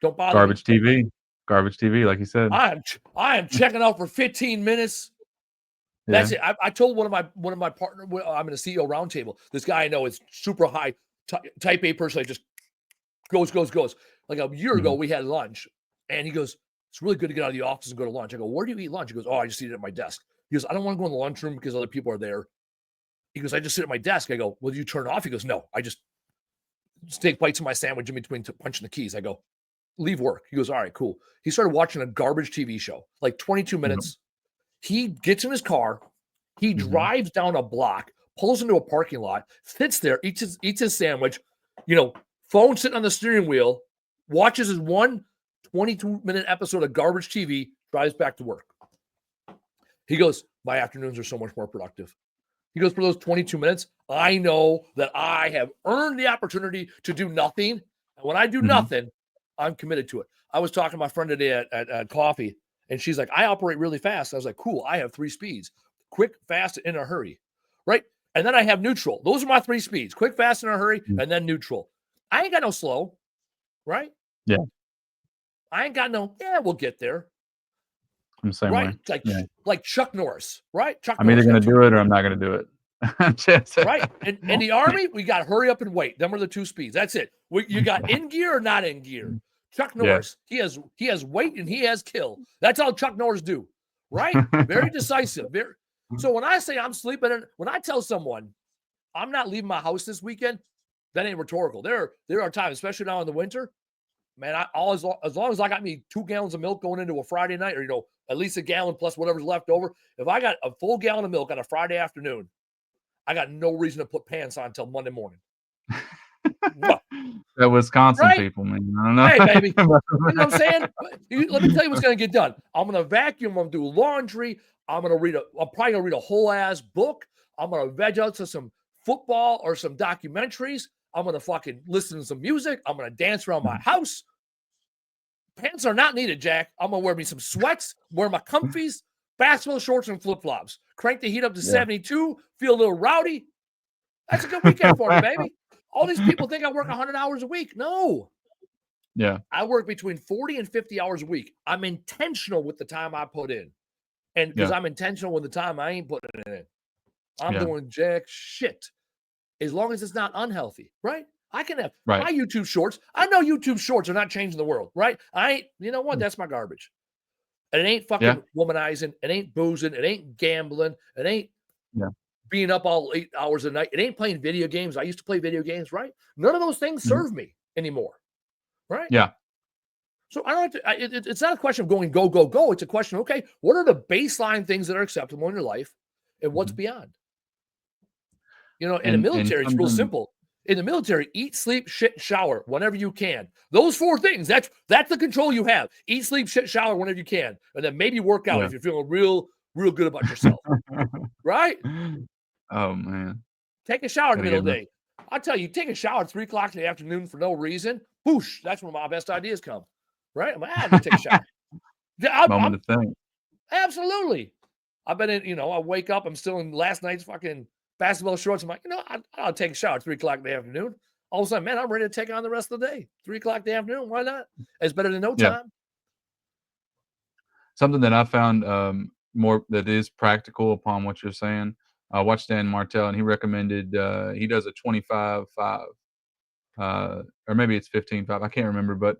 Don't bother me. Garbage TV, like you said. I am checking out for 15 minutes. That's it. I told one of my partner, I'm in a CEO roundtable. This guy I know is super high type A person. Like just goes. Like a year ago, we had lunch, and he goes, "It's really good to get out of the office and go to lunch." I go, "Where do you eat lunch?" He goes, "Oh, I just eat it at my desk." He goes, "I don't want to go in the lunchroom because other people are there." He goes, "I just sit at my desk." I go, "Well, do you turn it off?" He goes, "No, I just take bites of my sandwich in between punching the keys." I go, "Leave work." He goes, "All right, cool." He started watching a garbage TV show, like 22 minutes. He gets in his car, he drives down a block, pulls into a parking lot, sits there, eats his sandwich, phone sitting on the steering wheel, watches his 22-minute episode of garbage TV, drives back to work. He goes, my afternoons are so much more productive. He goes, for those 22 minutes, I know that I have earned the opportunity to do nothing. And when I do nothing, I'm committed to it. I was talking to my friend today at coffee, and she's like, I operate really fast. I was like, cool, I have 3 speeds: quick, fast, in a hurry, right? And then I have neutral. Those are my 3 speeds: quick, fast, in a hurry, and then neutral. I ain't got no slow, right? Yeah. I ain't got no, we'll get there. I'm the same right? way. Like Chuck Norris, right? I'm either going to do it or I'm not going to do it. Right. And in the Army, we got hurry up and wait. Them are the 2 speeds. That's it. You got in gear or not in gear. Chuck Norris, he has wait and he has kill. That's all Chuck Norris do, right? Very decisive. So when I say I'm sleeping, when I tell someone I'm not leaving my house this weekend, that ain't rhetorical. There are times, especially now in the winter, man, as long as I got me 2 gallons of milk going into a Friday night, or at least a gallon plus whatever's left over. If I got a full gallon of milk on a Friday afternoon, I got no reason to put pants on until Monday morning. That Wisconsin people, man. I don't know. Hey, baby. You know what I'm saying? Let me tell you what's going to get done. I'm going to vacuum. I'm going to do laundry. I'm probably going to read a whole ass book. I'm going to veg out to some football or some documentaries. I'm going to fucking listen to some music. I'm going to dance around my house. Pants are not needed, Jack. I'm going to wear me some sweats, wear my comfies, basketball shorts, and flip-flops. Crank the heat up to 72, feel a little rowdy. That's a good weekend for me, baby. All these people think I work 100 hours a week. No. Yeah. I work between 40 and 50 hours a week. I'm intentional with the time I put in. And because I'm intentional with the time I ain't putting it in. I'm doing jack shit. As long as it's not unhealthy, right? I can have my YouTube shorts. I know YouTube shorts are not changing the world, right? You know what? That's my garbage. And it ain't fucking womanizing. It ain't boozing. It ain't gambling. It ain't being up all 8 hours a night. It ain't playing video games. I used to play video games, right? None of those things serve me anymore, right? Yeah. So I don't have to, it's not a question of going go, go, go. It's a question of, okay, what are the baseline things that are acceptable in your life and what's beyond? In the military, it's real simple. In the military, eat, sleep, shit, shower whenever you can. Those 4 things, that's the control you have. Eat, sleep, shit, shower whenever you can. And then maybe work out if you're feeling real good about yourself. Right? Oh, man. Take a shower in the middle of the day. I tell you, take a shower at 3 o'clock in the afternoon for no reason. Whoosh, that's when my best ideas come. Right? I'm like, I'm going to take a shower. Moment to think. Absolutely. I've been in, I wake up, I'm still in last night's fucking basketball shorts. I'm like, I'll take a shower at 3 o'clock in the afternoon. All of a sudden, man, I'm ready to take on the rest of the day. 3 o'clock in the afternoon, why not? It's better than no time. Something that I found more that is practical upon what you're saying. I watched Dan Martell, and he recommended he does a 25-5, or maybe it's 15-5. I can't remember, but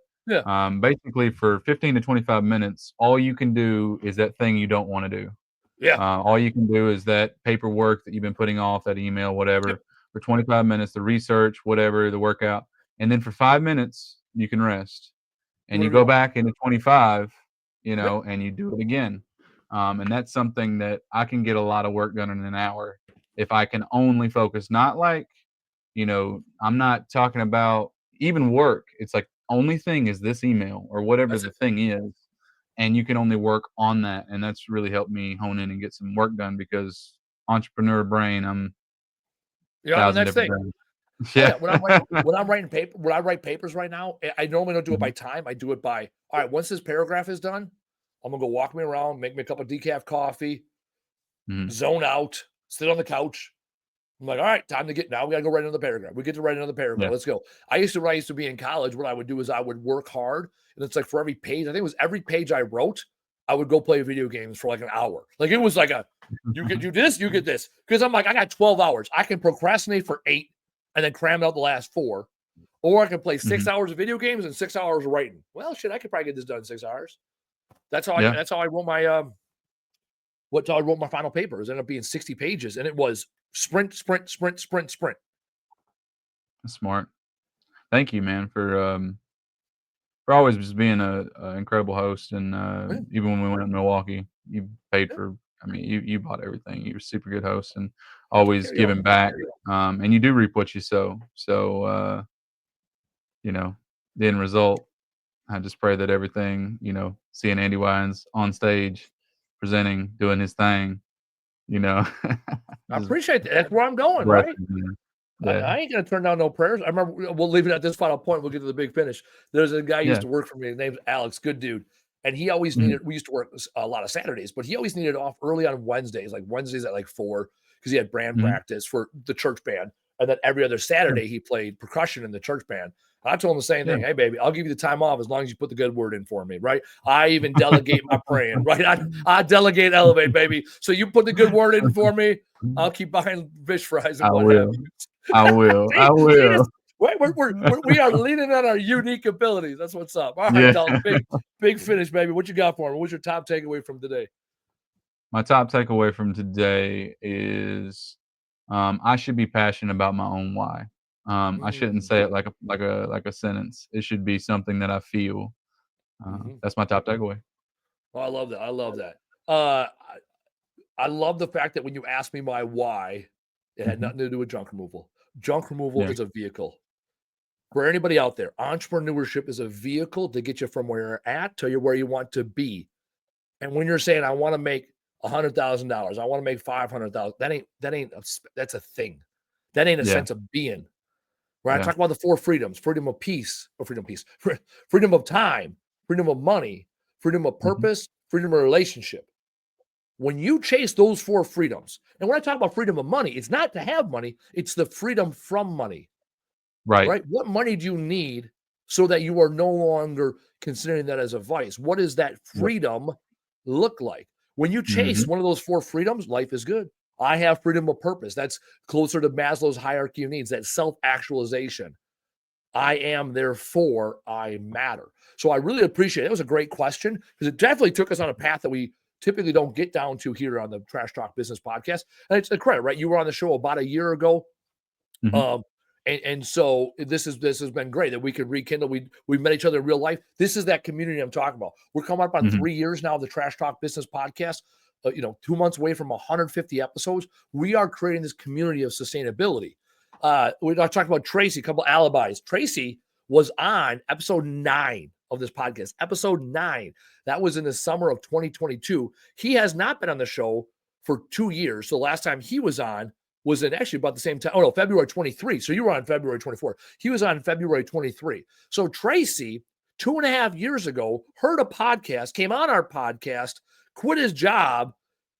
basically for 15 to 25 minutes, all you can do is that thing you don't want to do. Yeah. All you can do is that paperwork that you've been putting off, that email, whatever, for 25 minutes, the research, whatever, the workout. And then for 5 minutes, you can rest. And you go back into 25, and you do it again. And that's something that I can get a lot of work done in an hour if I can only focus. Not like, I'm not talking about even work. It's like only thing is this email or whatever the thing is. And you can only work on that. And that's really helped me hone in and get some work done because entrepreneur brain, I'm that's thing. Yeah. When I write papers right now, I normally don't do it by time. I do it by, all right, once this paragraph is done, I'm going to go walk me around, make me a cup of decaf coffee, zone out, sit on the couch. I'm like, all right, time to now we got to go write another paragraph. We get to write another paragraph. Let's go. When I used to be in college, what I would do is I would work hard. And it's like for every page, I think it was every page I wrote, I would go play video games for like an hour. Like it was like you get this, you get this. Because I'm like, I got 12 hours. I can procrastinate for 8 and then cram out the last 4. Or I can play 6 hours of video games and 6 hours of writing. Well, shit, I could probably get this done in 6 hours. That's how I wrote my I wrote my final paper. It ended up being 60 pages, and it was sprint. That's smart. Thank you, man, for always just being a incredible host. And even when we went to Milwaukee, you paid for. I mean, you bought everything. You were a super good host and always giving back. And you do reap what you sow. So the end result. I just pray that everything, seeing Andy Weins on stage, presenting, doing his thing, I just appreciate that. That's where I'm going, right? blessings, man. Yeah. I ain't gonna turn down no prayers. I remember we'll leave it at this final point. We'll get to the big finish. There's a guy who used Yeah. to work for me. His name's Alex, good dude. And he always Mhm. needed, we used to work a lot of Saturdays, but he always needed off early on Wednesdays, like Wednesdays at like 4, because he had band Mhm. practice for the church band. And then every other Sure. Saturday he played percussion in the church band. I told him the same Yeah. thing. Hey, baby, I'll give you the time off as long as you put the good word in for me, right? I even delegate my praying, right? I delegate, elevate, baby. So you put the good word in for me. I'll keep buying fish fries and I what have will. you. I will. I See, will. we are leaning on our unique abilities. That's what's up. All right, Yeah. Dalton, big finish, baby. What you got for me? What's your top takeaway from today? My top takeaway from today is, I should be passionate about my own why. I shouldn't say it like a sentence. It should be something that I feel. Mhm. That's my top takeaway. Oh, I love that. I love that. Uh, I love the fact that when you asked me my why, it had Mhm. nothing to do with junk removal. Junk removal Yeah. is a vehicle. For anybody out there, entrepreneurship is a vehicle to get you from where you're at to where you want to be. And when you're saying, I want to make $100,000, I want to make 500,000, that's a thing. That ain't a Yeah. sense of being. Right? I Yeah. talk about the 4 freedoms: freedom of peace, freedom of time, freedom of money, freedom of Mhm. purpose, freedom of relationship. When you chase those 4 freedoms, and when I talk about freedom of money, it's not to have money, it's the freedom from money, Right. right? What money do you need so that you are no longer considering that as a vice? What does that Yep. freedom look like? When you chase Mhm. one of those 4 freedoms, life is good. I have freedom of purpose. That's closer to Maslow's hierarchy of needs, that self-actualization. I am, therefore I matter. So I really appreciate it. It was a great question because it definitely took us on a path that we typically don't get down to here on the Trash Talk Business Podcast. And it's a credit, right? You were on the show about a year ago. Mhm. Um, and so this has been great that we could rekindle. We met each other in real life. This is that community I'm talking about. We're coming up on Mhm. 3 years now of the Trash Talk Business Podcast. 2 months away from 150 episodes. We are creating this community of sustainability. We're talking about Tracy, a couple alibis. Tracy was on episode 9 of this podcast. Episode 9. That was in the summer of 2022. He has not been on the show for 2 years. So last time he was on was in actually about the same time. Oh, no, February 23. So you were on February 24. He was on February 23. So Tracy, 2.5 years ago, heard a podcast, came on our podcast, quit his job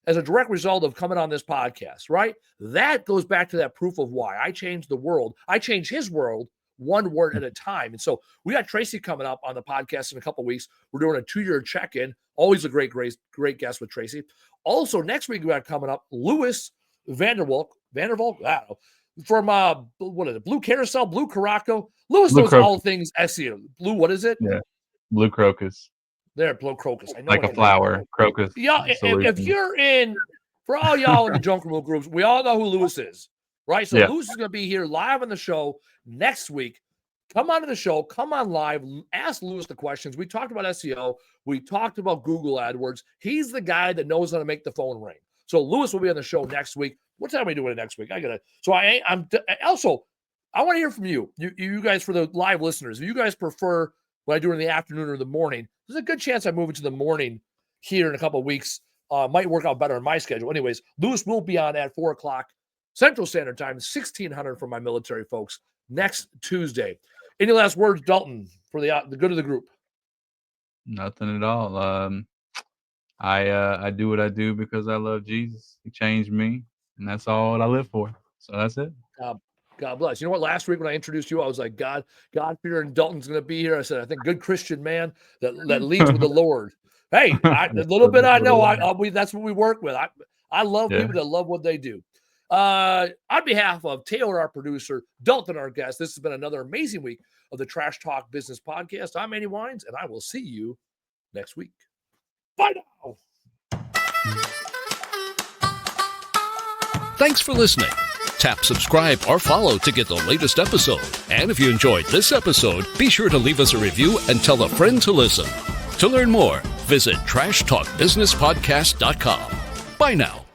as a direct result of coming on this podcast, right? That goes back to that proof of why. I changed the world. I changed his world one word at a time. And so we got Tracy coming up on the podcast in a couple of weeks. We're doing a 2-year check-in. Always a great guest with Tracy. Also, next week we got coming up Louis Vanderwalk, I don't know, from what is it? Blue Carousel, Blue Caraco. Louis Blue knows all crocus. things SEO. Blue, what is it? Yeah. Blue crocus. There, Blue Crocus. I know Like what a it is. flower. Crocus Yeah, if solution. you're in, for all y'all in the junk removal groups, we all know who Louis is, right? So Yeah. Louis is going to be here live on the show next week. Come on to the show. Come on live. Ask Louis the questions. We talked about SEO. We talked about Google AdWords. He's the guy that knows how to make the phone ring. So Louis will be on the show next week. What time are we doing it next week? So I'm also, I want to hear from you. You guys, for the live listeners, if you guys prefer what I do in the afternoon or the morning, there's a good chance I move into the morning here in a couple of weeks. Might work out better in my schedule. Anyways, Louis will be on at 4 o'clock Central Standard Time, 1600 for my military folks next Tuesday. Any last words, Dalton, for the good of the group? Nothing at all. I do what I do because I love Jesus. He changed me, and that's all I live for. So that's it. God bless. You know what? Last week when I introduced you, I was like, God fear and Dalton's going to be here. I said, I think good Christian man that leads with the Lord. Hey, the little bit I know, that's what we work with. I love people that love what they do. On behalf of Taylor, our producer, Dalton, our guest, this has been another amazing week of the Trash Talk Business Podcast. I'm Andy Weins, and I will see you next week. Bye now. Thanks for listening. Tap subscribe or follow to get the latest episode. And if you enjoyed this episode, be sure to leave us a review and tell a friend to listen. To learn more, visit trashtalkbusinesspodcast.com. Bye now.